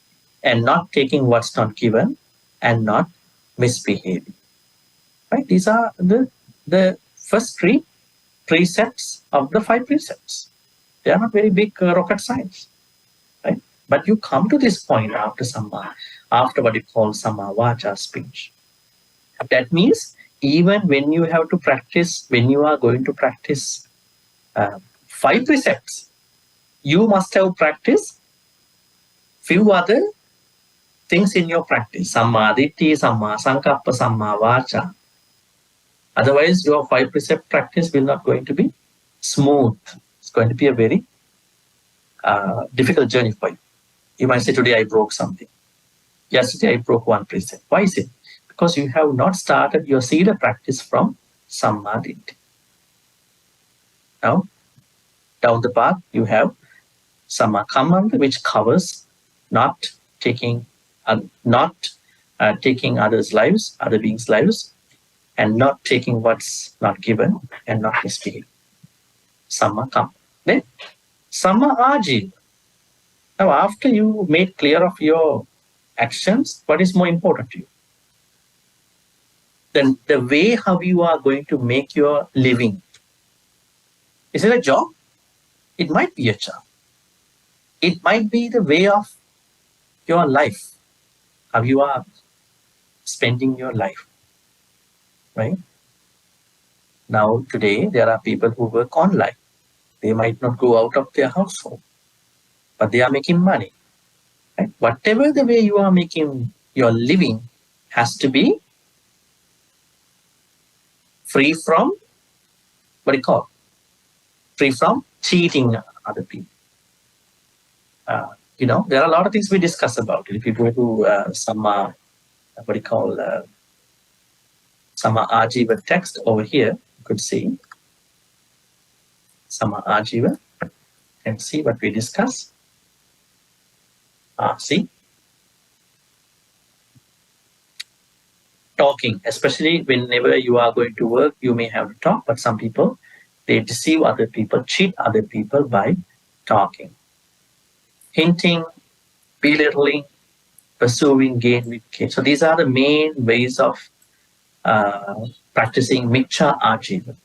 and not taking what's not given, and not misbehaving. Right? These are the first three precepts of the 5 precepts. They are not very big rocket science, right? But you come to this point after what you call Samma Vaca, speech. That means even when you have to practice, when you are going to practice 5 precepts, you must have practiced few other things in your practice. Samma Ditti, Samma Sankappa, Samma Vaca. Otherwise, your 5 precept practice will not going to be smooth. It's going to be a very difficult journey for you. You might say, today I broke something. Yesterday I broke 1 precept. Why is it? Because you have not started your Sila practice from Samma Ditti. Now, down the path, you have Samma Kamma, which covers not taking others' lives, other beings' lives, and not taking what's not given, and not misbehaving. Samma Kamma. Then, Samma Ajiva. Now, after you made clear of your actions, what is more important to you? Then the way how you are going to make your living. Is it a job? It might be a job. It might be the way of your life, how you are spending your life, right? Now, today, there are people who work online. They might not go out of their household, but they are making money, right? Whatever the way you are making your living has to be free from, what do you call? Free from cheating other people. There are a lot of things we discuss about it. If you go to Samma Ajiva text over here, you could see Samma Ajiva and see what we discuss. See? Talking, especially whenever you are going to work, you may have to talk, but some people, they deceive other people, cheat other people by talking. Hinting, belittling, pursuing gain with gain. So these are the main ways of practicing Miccha Ajiva,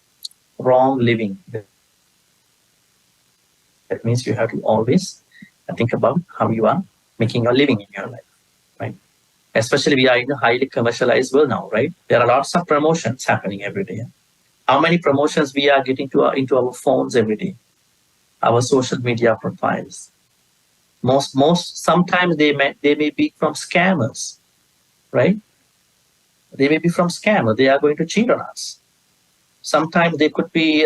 wrong living. That means you have to always think about how you are making your living in your life, right? Especially we are in a highly commercialized world now, right? There are lots of promotions happening every day. How many promotions we are getting into our phones every day? our social media profiles. Sometimes they may be from scammers, right? They may be from scammers. They are going to cheat on us. Sometimes they could be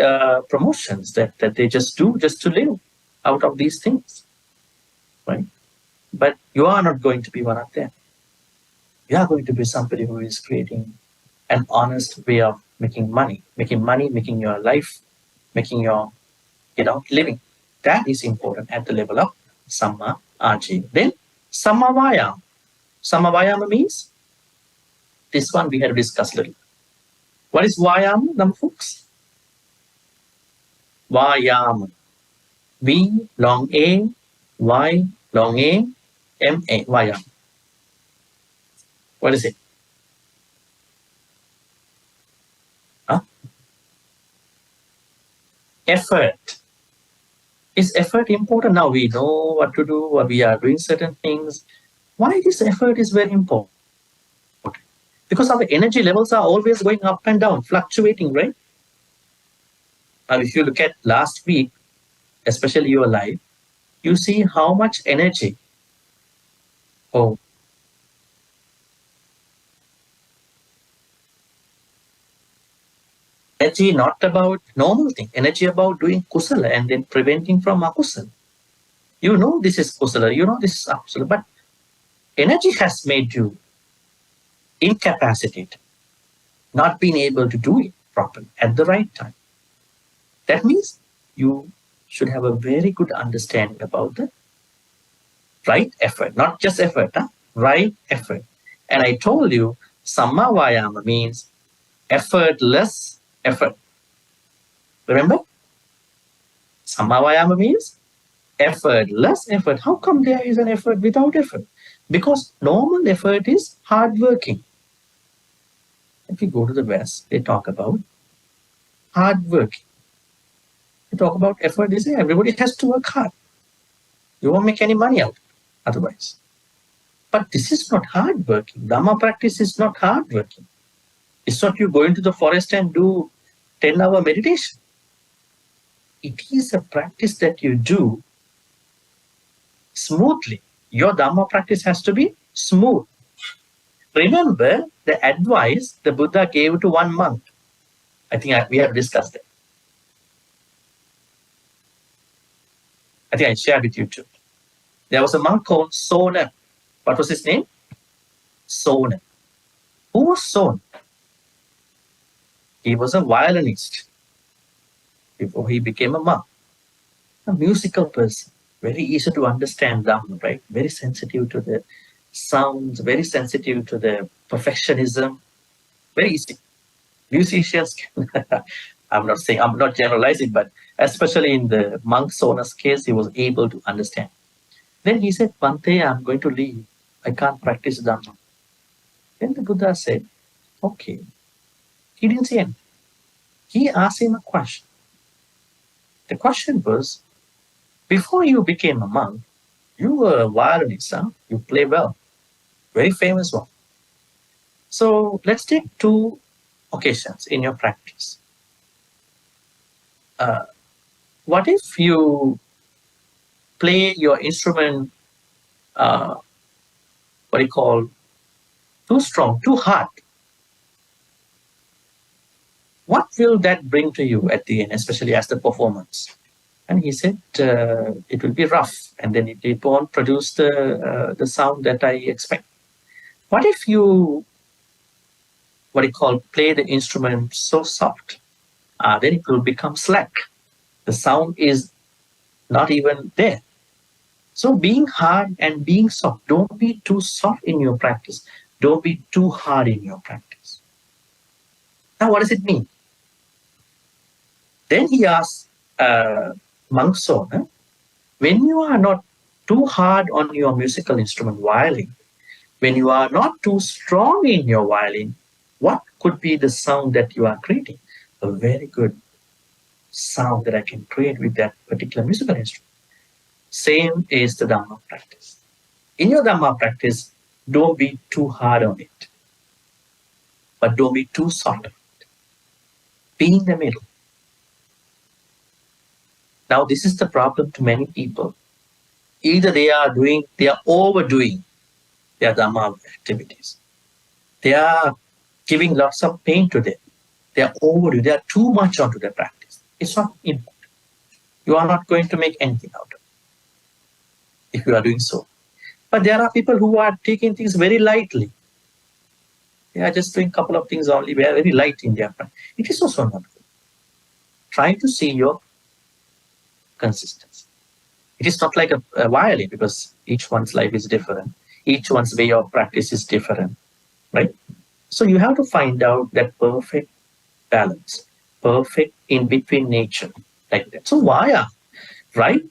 promotions that they just do just to live out of these things, right? But you are not going to be one of them. You are going to be somebody who is creating an honest way of making money, making your life, making your, living. That is important at the level of Samma Ajiva. Then Samma Vayama. Samma Vayama means, this one we had discussed a little. What is Vayama, number folks? Vayama. V long A, Y long A, M A. Vayama. What is it? Huh? Effort. Is effort important? Now we know what to do, or we are doing certain things. Why this effort is very important? Because our energy levels are always going up and down, fluctuating, right? Now, if you look at last week, especially your life, you see how much energy. Oh, energy not about normal thing, energy about doing kusala and then preventing from akusala. You know this is kusala, you know this is akusala, but energy has made you incapacitated, not being able to do it properly at the right time. That means you should have a very good understanding about the right effort, not just effort, right effort. And I told you, Samma Vayama means effortless effort. Remember? Samma Vayama means effortless effort. How come there is an effort without effort? Because normal effort is hard working. If you go to the West, they talk about hard working. They talk about effort, they say everybody has to work hard. You won't make any money out otherwise. But this is not hard working. Dhamma practice is not hard working. It's not you go into the forest and do 10-hour meditation. It is a practice that you do smoothly. Your Dhamma practice has to be smooth. Remember the advice the Buddha gave to one monk. I think we have discussed that. I think I shared with you too. There was a monk called Sona. What was his name? Sona. Who was Sona? He was a violinist before he became a monk. A musical person. Very easy to understand Dhamma, right? Very sensitive to the sounds, very sensitive to the perfectionism. Very easy. Musicians can, I'm not generalizing, but especially in the monk Sona's case, he was able to understand. Then he said, Bhante, I'm going to leave. I can't practice Dhamma. Then the Buddha said, okay. He didn't say anything. He asked him a question. The question was, before you became a monk, you were a violinist, huh? You play well. Very famous one. So let's take two occasions in your practice. What if you play your instrument, too strong, too hard? What will that bring to you at the end, especially as the performance? And he said, it will be rough, and then it won't produce the sound that I expect. What if you, play the instrument so soft? Then it will become slack. The sound is not even there. So being hard and being soft, don't be too soft in your practice. Don't be too hard in your practice. Now, what does it mean? Then he asked monk Sona, when you are not too hard on your musical instrument violin, when you are not too strong in your violin, what could be the sound that you are creating? A very good sound that I can create with that particular musical instrument. Same is the Dhamma practice. In your Dhamma practice, don't be too hard on it, but don't be too soft on it. Be in the middle. Now, this is the problem to many people. Either they are overdoing their Dhamma activities. They are giving lots of pain to them. They are overdoing. They are too much onto their practice. It's not important. You are not going to make anything out of it if you are doing so. But there are people who are taking things very lightly. They are just doing a couple of things only, very light in their practice. It is also not good. Try to see your consistency. It is not like a violin, because each one's life is different. Each one's way of practice is different, right? So you have to find out that perfect balance, perfect in-between nature, like that. So vaya, right?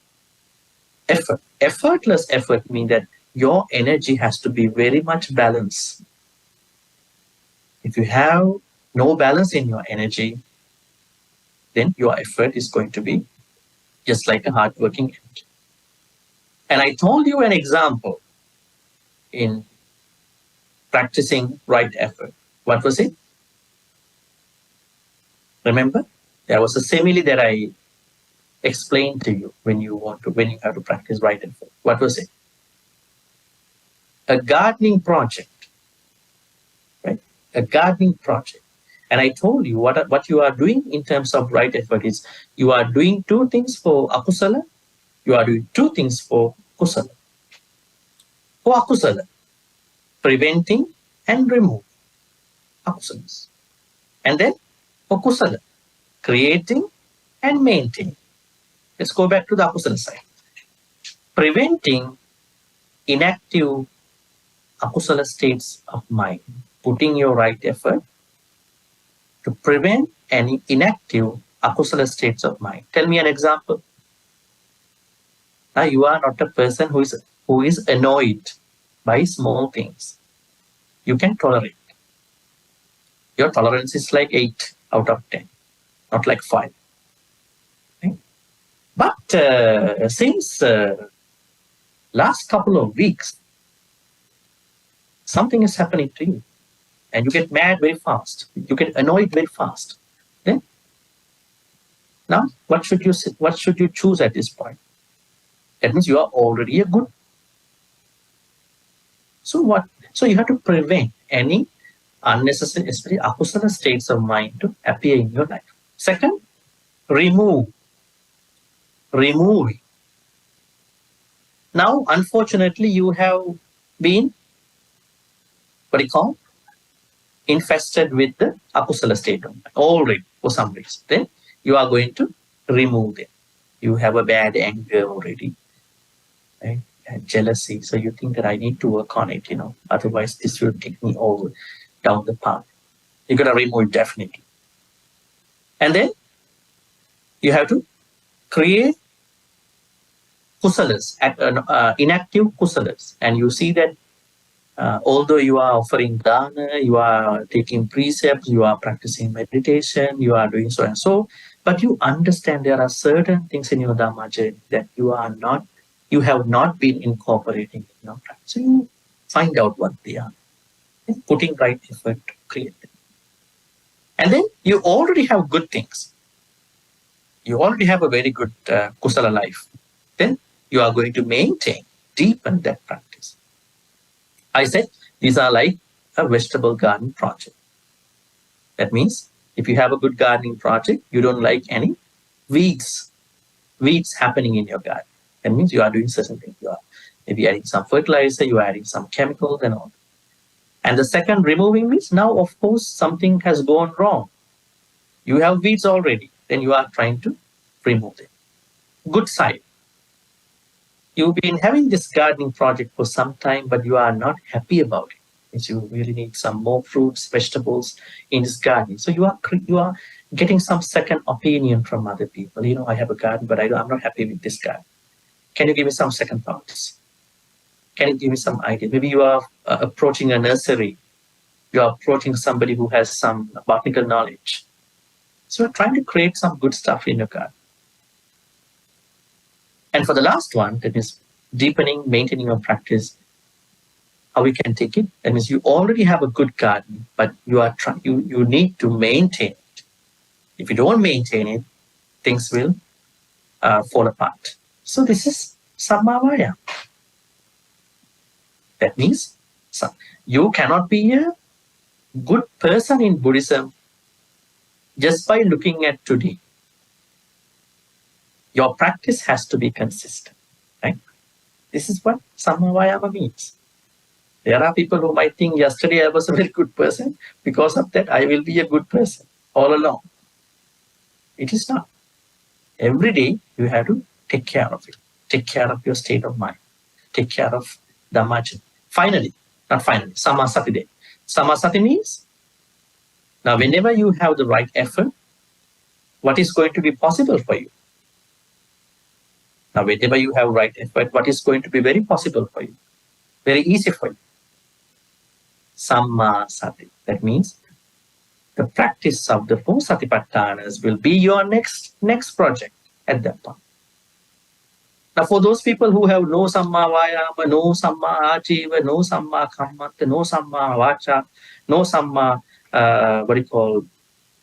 Effort. Effortless effort means that your energy has to be very much balanced. If you have no balance in your energy, then your effort is going to be just like a hard-working energy. And I told you an example in practicing right effort. What was it? Remember? There was a simile that I explained to you when you have to practice right effort. What was it? A gardening project, right? A gardening project. And I told you what you are doing in terms of right effort is you are doing two things for akusala, you are doing two things for kusala. For akusala, preventing and removing akusalas. And then for kusala, creating and maintaining. Let's go back to the akusala side. Preventing inactive akusala states of mind, putting your right effort to prevent any inactive akusala states of mind. Tell me an example. Now you are not a person who is annoyed by small things. You can tolerate. Your tolerance is like 8 out of 10, not like 5. Okay? But since last couple of weeks, something is happening to you, and you get mad very fast. You get annoyed very fast. Then, now what should you choose at this point? That means you are already a good. So what? So you have to prevent any unnecessary, especially akusala states of mind to appear in your life. Second, remove. Now, unfortunately, you have been, infested with the akusala state of mind already for some reason. Then you are going to remove them. You have a bad anger already, right? And jealousy. So you think that I need to work on it, otherwise this will take me over down the path. You gotta remove it definitely. And then you have to create kusalas, inactive kusalas. And you see that although you are offering dana, you are taking precepts, you are practicing meditation, you are doing so and so, but you understand there are certain things in your Dhamma journey that you have not been incorporating in your practice. So you find out what they are, and putting right effort to create them. And then you already have good things. You already have a very good kusala life. Then you are going to maintain, deepen that practice. I said these are like a vegetable garden project. That means if you have a good gardening project, you don't like any weeds happening in your garden. That means you are doing certain things. You are maybe adding some fertilizer, you are adding some chemicals and all. And the second, removing means now, of course, something has gone wrong. You have weeds already. Then you are trying to remove them. Good side. You've been having this gardening project for some time, but you are not happy about it. Means you really need some more fruits, vegetables in this garden. So you are getting some second opinion from other people. I have a garden, but I'm not happy with this garden. Can you give me some second thoughts? Can you give me some idea? Maybe you are approaching a nursery. You are approaching somebody who has some botanical knowledge. So you're trying to create some good stuff in your garden. And for the last one, that is deepening, maintaining your practice, how we can take it. That means you already have a good garden, but you need to maintain it. If you don't maintain it, things will fall apart. So this is Sammavaya. That means you cannot be a good person in Buddhism just by looking at today. Your practice has to be consistent. Right? This is what Sammavayama means. There are people who might think yesterday I was a very good person. Because of that, I will be a good person all along. It is not. Every day you have to take care of it. Take care of your state of mind. Take care of Dhammacakkappavattana. Finally, not finally, Sammasati day. Sammasati means, now whenever you have the right effort, what is going to be possible for you? Now whenever you have right effort, what is going to be very possible for you? Very easy for you. Sammasati. That means the practice of the 4 satipatthanas will be your next project at that point. Now, for those people who have no samma vayama, no samma ajiva, no samma kammanta, no samma vacha, no samma,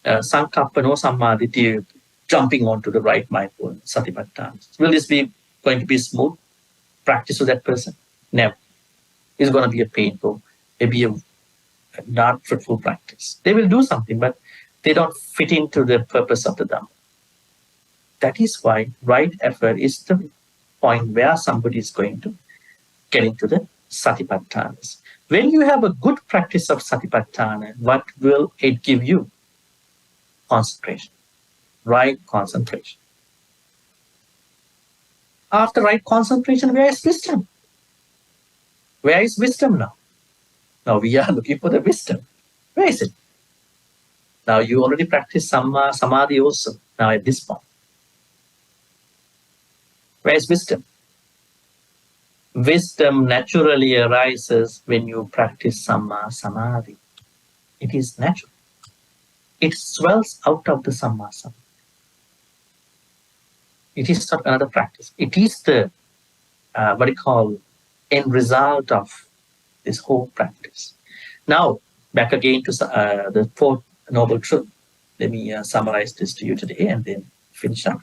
sankappa, no samma ditthi, jumping onto the right mindful satipatthanas. Will this be going to be smooth practice to that person? Never. It's going to be a painful, maybe a not fruitful practice. They will do something, but they don't fit into the purpose of the Dhamma. That is why right effort is the point where somebody is going to get into the satipatthanas. When you have a good practice of satipatthana, what will it give you? Concentration. Right concentration. After right concentration, where is wisdom? Where is wisdom now? Now we are looking for the wisdom. Where is it? Now you already practice Samma Samadhi also, now at this point. Where is wisdom? Wisdom naturally arises when you practice Samma Samadhi. It is natural. It swells out of the Samma Samadhi. It is not another practice. It is the, end result of this whole practice. Now, back again to the 4th Noble Truth. Let me summarize this to you today and then finish up.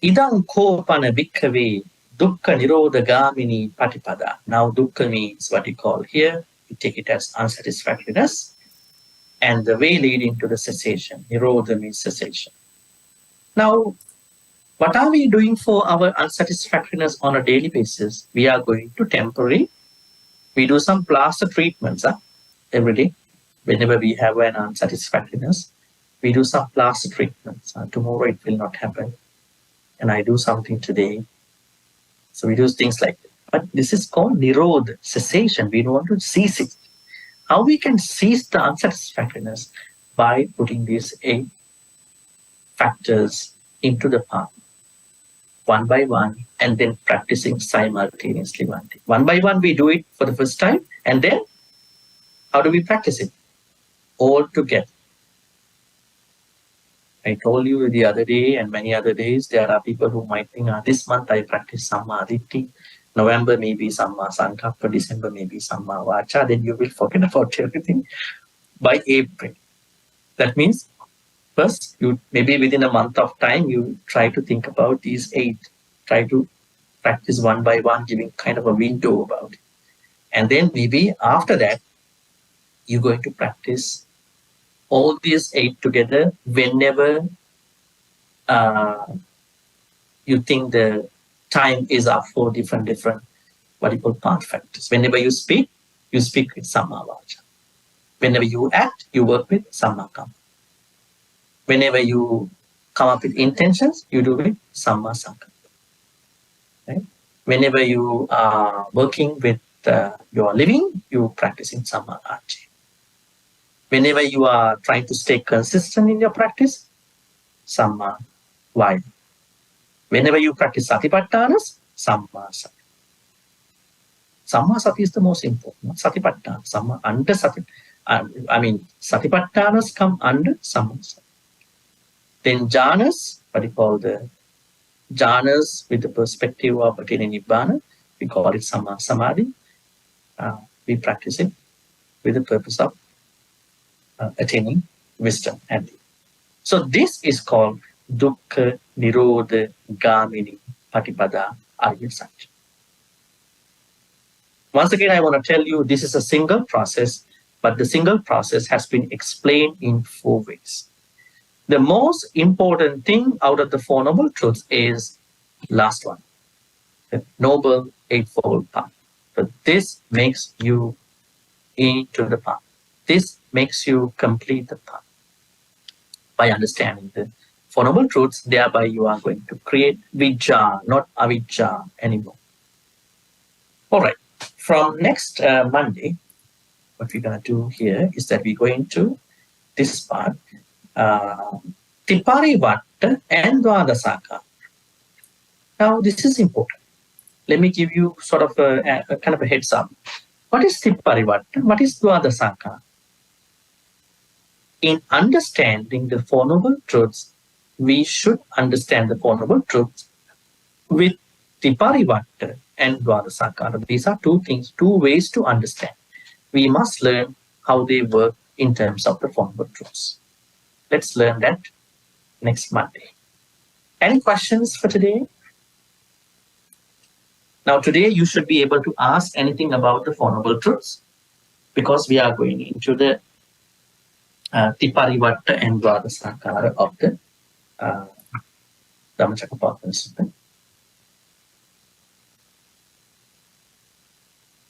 Idang kopana bhikkhave dukkha nirodha gāminī paṭipadā. Now, dukkha means what we call here, we take it as unsatisfactoriness, and the way leading to the cessation. Nirodha means cessation. Now, what are we doing for our unsatisfactoriness on a daily basis? We are going to temporary. We do some plaster treatments every day. Whenever we have an unsatisfactoriness, we do some plaster treatments. Tomorrow it will not happen. And I do something today. So we do things like that. But this is called nirodha, cessation. We don't want to cease it. How we can cease the unsatisfactoriness? By putting these 8 factors into the path. One by one, and then practicing simultaneously one day. One by one, we do it for the first time, and then how do we practice it? All together. I told you the other day and many other days, there are people who might think, this month I practice Samma Ditti, November maybe Samma Sankappa, December maybe Samma Vacha, then you will forget about everything by April. That means first, you maybe within a month of time, you try to think about these 8. Try to practice one by one, giving kind of a window about it. And then maybe after that, you're going to practice all these 8 together whenever you think the time is up for different, what you call path factors. Whenever you speak with Samma Vacha. Whenever you act, you work with Samma Kamma. Whenever you come up with intentions, you do it Samma Sankappa. Right? Whenever you are working with your living, you practicing Samma Aji. Whenever you are trying to stay consistent in your practice, Samma Vaya. Whenever you practice Satipatthanas, Samma Sati. Samma Sati is the most important. Satipatthana, Samma under Sati. Satipatthanas come under Samma Sati. Then jhanas, what we call the jhanas with the perspective of attaining Nibbana, we call it Samma Samadhi. We practice it with the purpose of attaining wisdom. And So this is called Dukkha, nirodha, gāminī, paṭipadā, ariyasaccaṁ. Once again, I want to tell you this is a single process, but the single process has been explained in 4 ways. The most important thing out of the Four Noble Truths is last one, the Noble Eightfold Path. But this makes you into the path. This makes you complete the path. By understanding the Four Noble Truths, thereby you are going to create vijja, not avijja anymore. All right. From next Monday, what we're going to do here is that we're going to this part, Tiparivatta and Dvadasaka. Now, this is important. Let me give you sort of a kind of a heads up. What is Tiparivatta? What is Dvadasaka? In understanding the Four Noble Truths, we should understand the Four Noble Truths with Tiparivatta and Dvadasaka. These are two things, two ways to understand. We must learn how they work in terms of the Four Noble Truths. Let's learn that next Monday. Any questions for today? Now today you should be able to ask anything about the Four Noble Truths because we are going into the Tiparivatta and Dvadasaka of the Dhammacakkappavattana Sutta.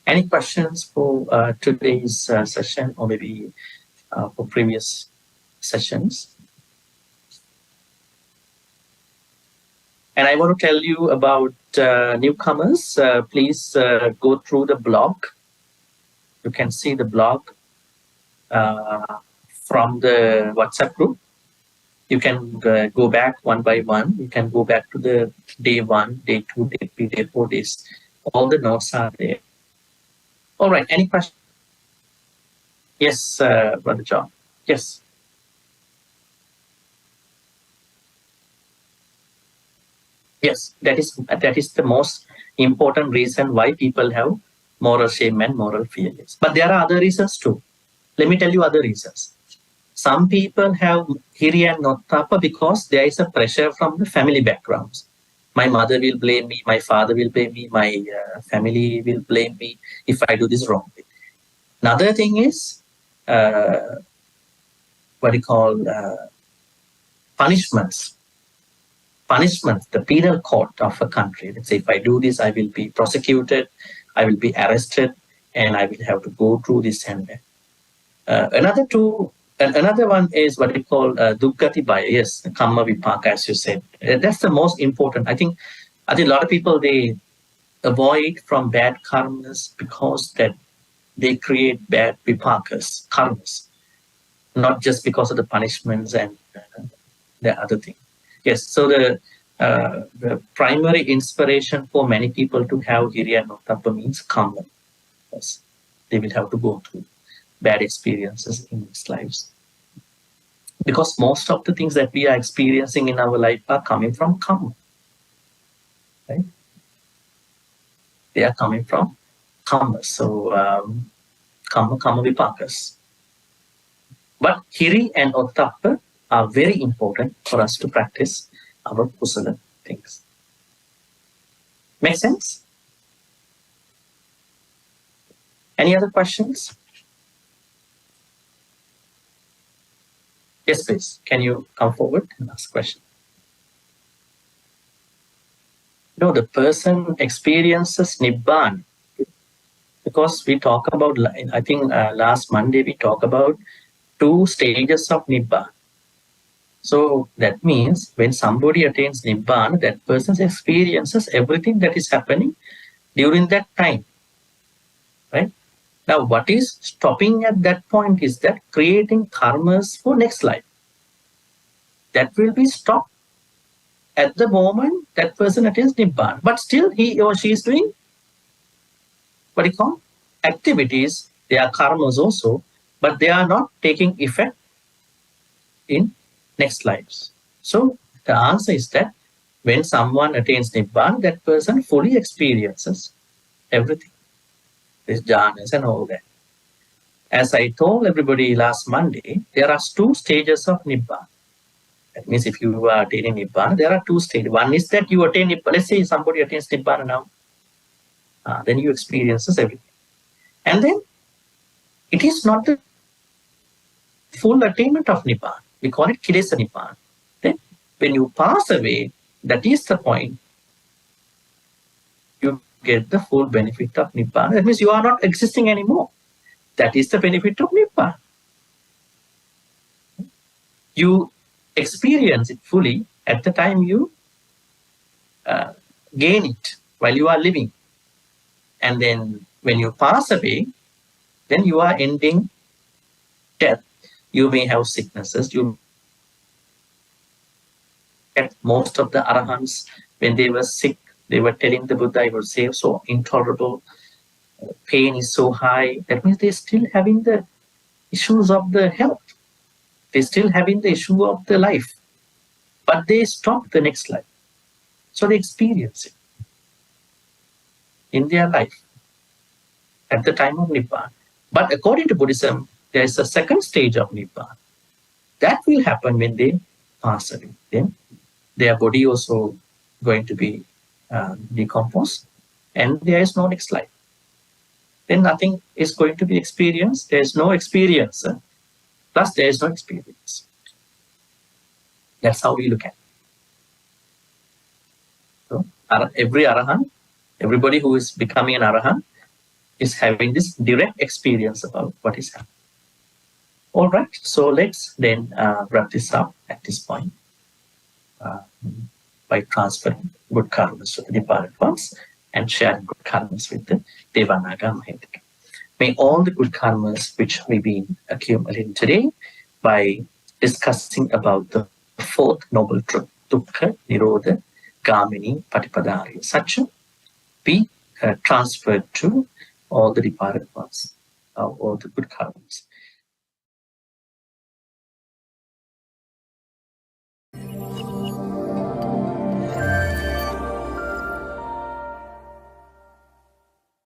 Any questions for today's session or maybe for previous sessions? And I want to tell you about newcomers. Please go through the blog. You can see the blog from the WhatsApp group. You can go back one by one. You can go back to the day 1, day 2, day 3, day 4 days. All the notes are there. All right. Any questions? Yes, Brother John. Yes. Yes, that is the most important reason why people have moral shame and moral fear. But there are other reasons too. Let me tell you other reasons. Some people have hiri and nottappa because there is a pressure from the family backgrounds. My mother will blame me, my father will blame me, my family will blame me if I do this wrongly. Another thing is, punishments. Punishment, the penal court of a country. Let's say if I do this, I will be prosecuted, I will be arrested, and I will have to go through this and that. Another one is what we call dukkati bhaya. Yes, kamma vipaka, as you said. That's the most important. I think a lot of people, they avoid from bad karmas because that they create bad vipakas, karmas, not just because of the punishments and the other thing. Yes, so the primary inspiration for many people to have hiri and nottappa means karma. Yes, they will have to go through bad experiences in these lives. Because most of the things that we are experiencing in our life are coming from karma. Right? They are coming from karma. So, karma vipakas. But hiri and nottappa are very important for us to practice our kusala things. Make sense? Any other questions? Yes, please. Can you come forward and ask a question? No, the person experiences Nibbana. Because we talk about, I think last Monday we talked about 2 stages of Nibbana. So that means when somebody attains Nibbana, that person experiences everything that is happening during that time. Right? Now, what is stopping at that point is that creating karmas for next life. That will be stopped at the moment that person attains Nibbana. But still he or she is doing what you call activities. They are karmas also, but they are not taking effect in next lives. So the answer is that when someone attains Nibbana, that person fully experiences everything. This jhanas and all that. As I told everybody last Monday, there are 2 stages of Nibbana. That means if you are attaining Nibbana, there are two stages. One is that you attain Nibbana. Let's say somebody attains Nibbana now. Then you experiences everything. And then it is not the full attainment of Nibbana. We call it Kilesa Nibbana. Then when you pass away, that is the point. You get the full benefit of Nibbana. That means you are not existing anymore. That is the benefit of Nibbana. You experience it fully at the time you gain it while you are living. And then when you pass away, then you are ending death. You may have sicknesses. Most of the Arahants, when they were sick, they were telling the Buddha, it was so intolerable, pain is so high. That means they're still having the issues of the health. They're still having the issue of the life. But they stop the next life. So they experience it in their life at the time of Nibbana. But according to Buddhism, there is a second stage of Nibbana. That will happen when they pass away. Then their body also going to be decomposed, and there is no next life. Then nothing is going to be experienced. There is no experience. Plus, there is no experience. That's how we look at it. So, every Arahant, everybody who is becoming an Arahant, is having this direct experience about what is happening. All right, so let's then wrap this up at this point by transferring good karmas to the departed ones and sharing good karmas with the Devanaga Mahedika. May all the good karmas which we've been accumulating today by discussing about the fourth noble truth, Dukkha, nirodha, gāminī, paṭipadā, ariyasaccaṁ, be transferred to all the departed ones, all the good karmas.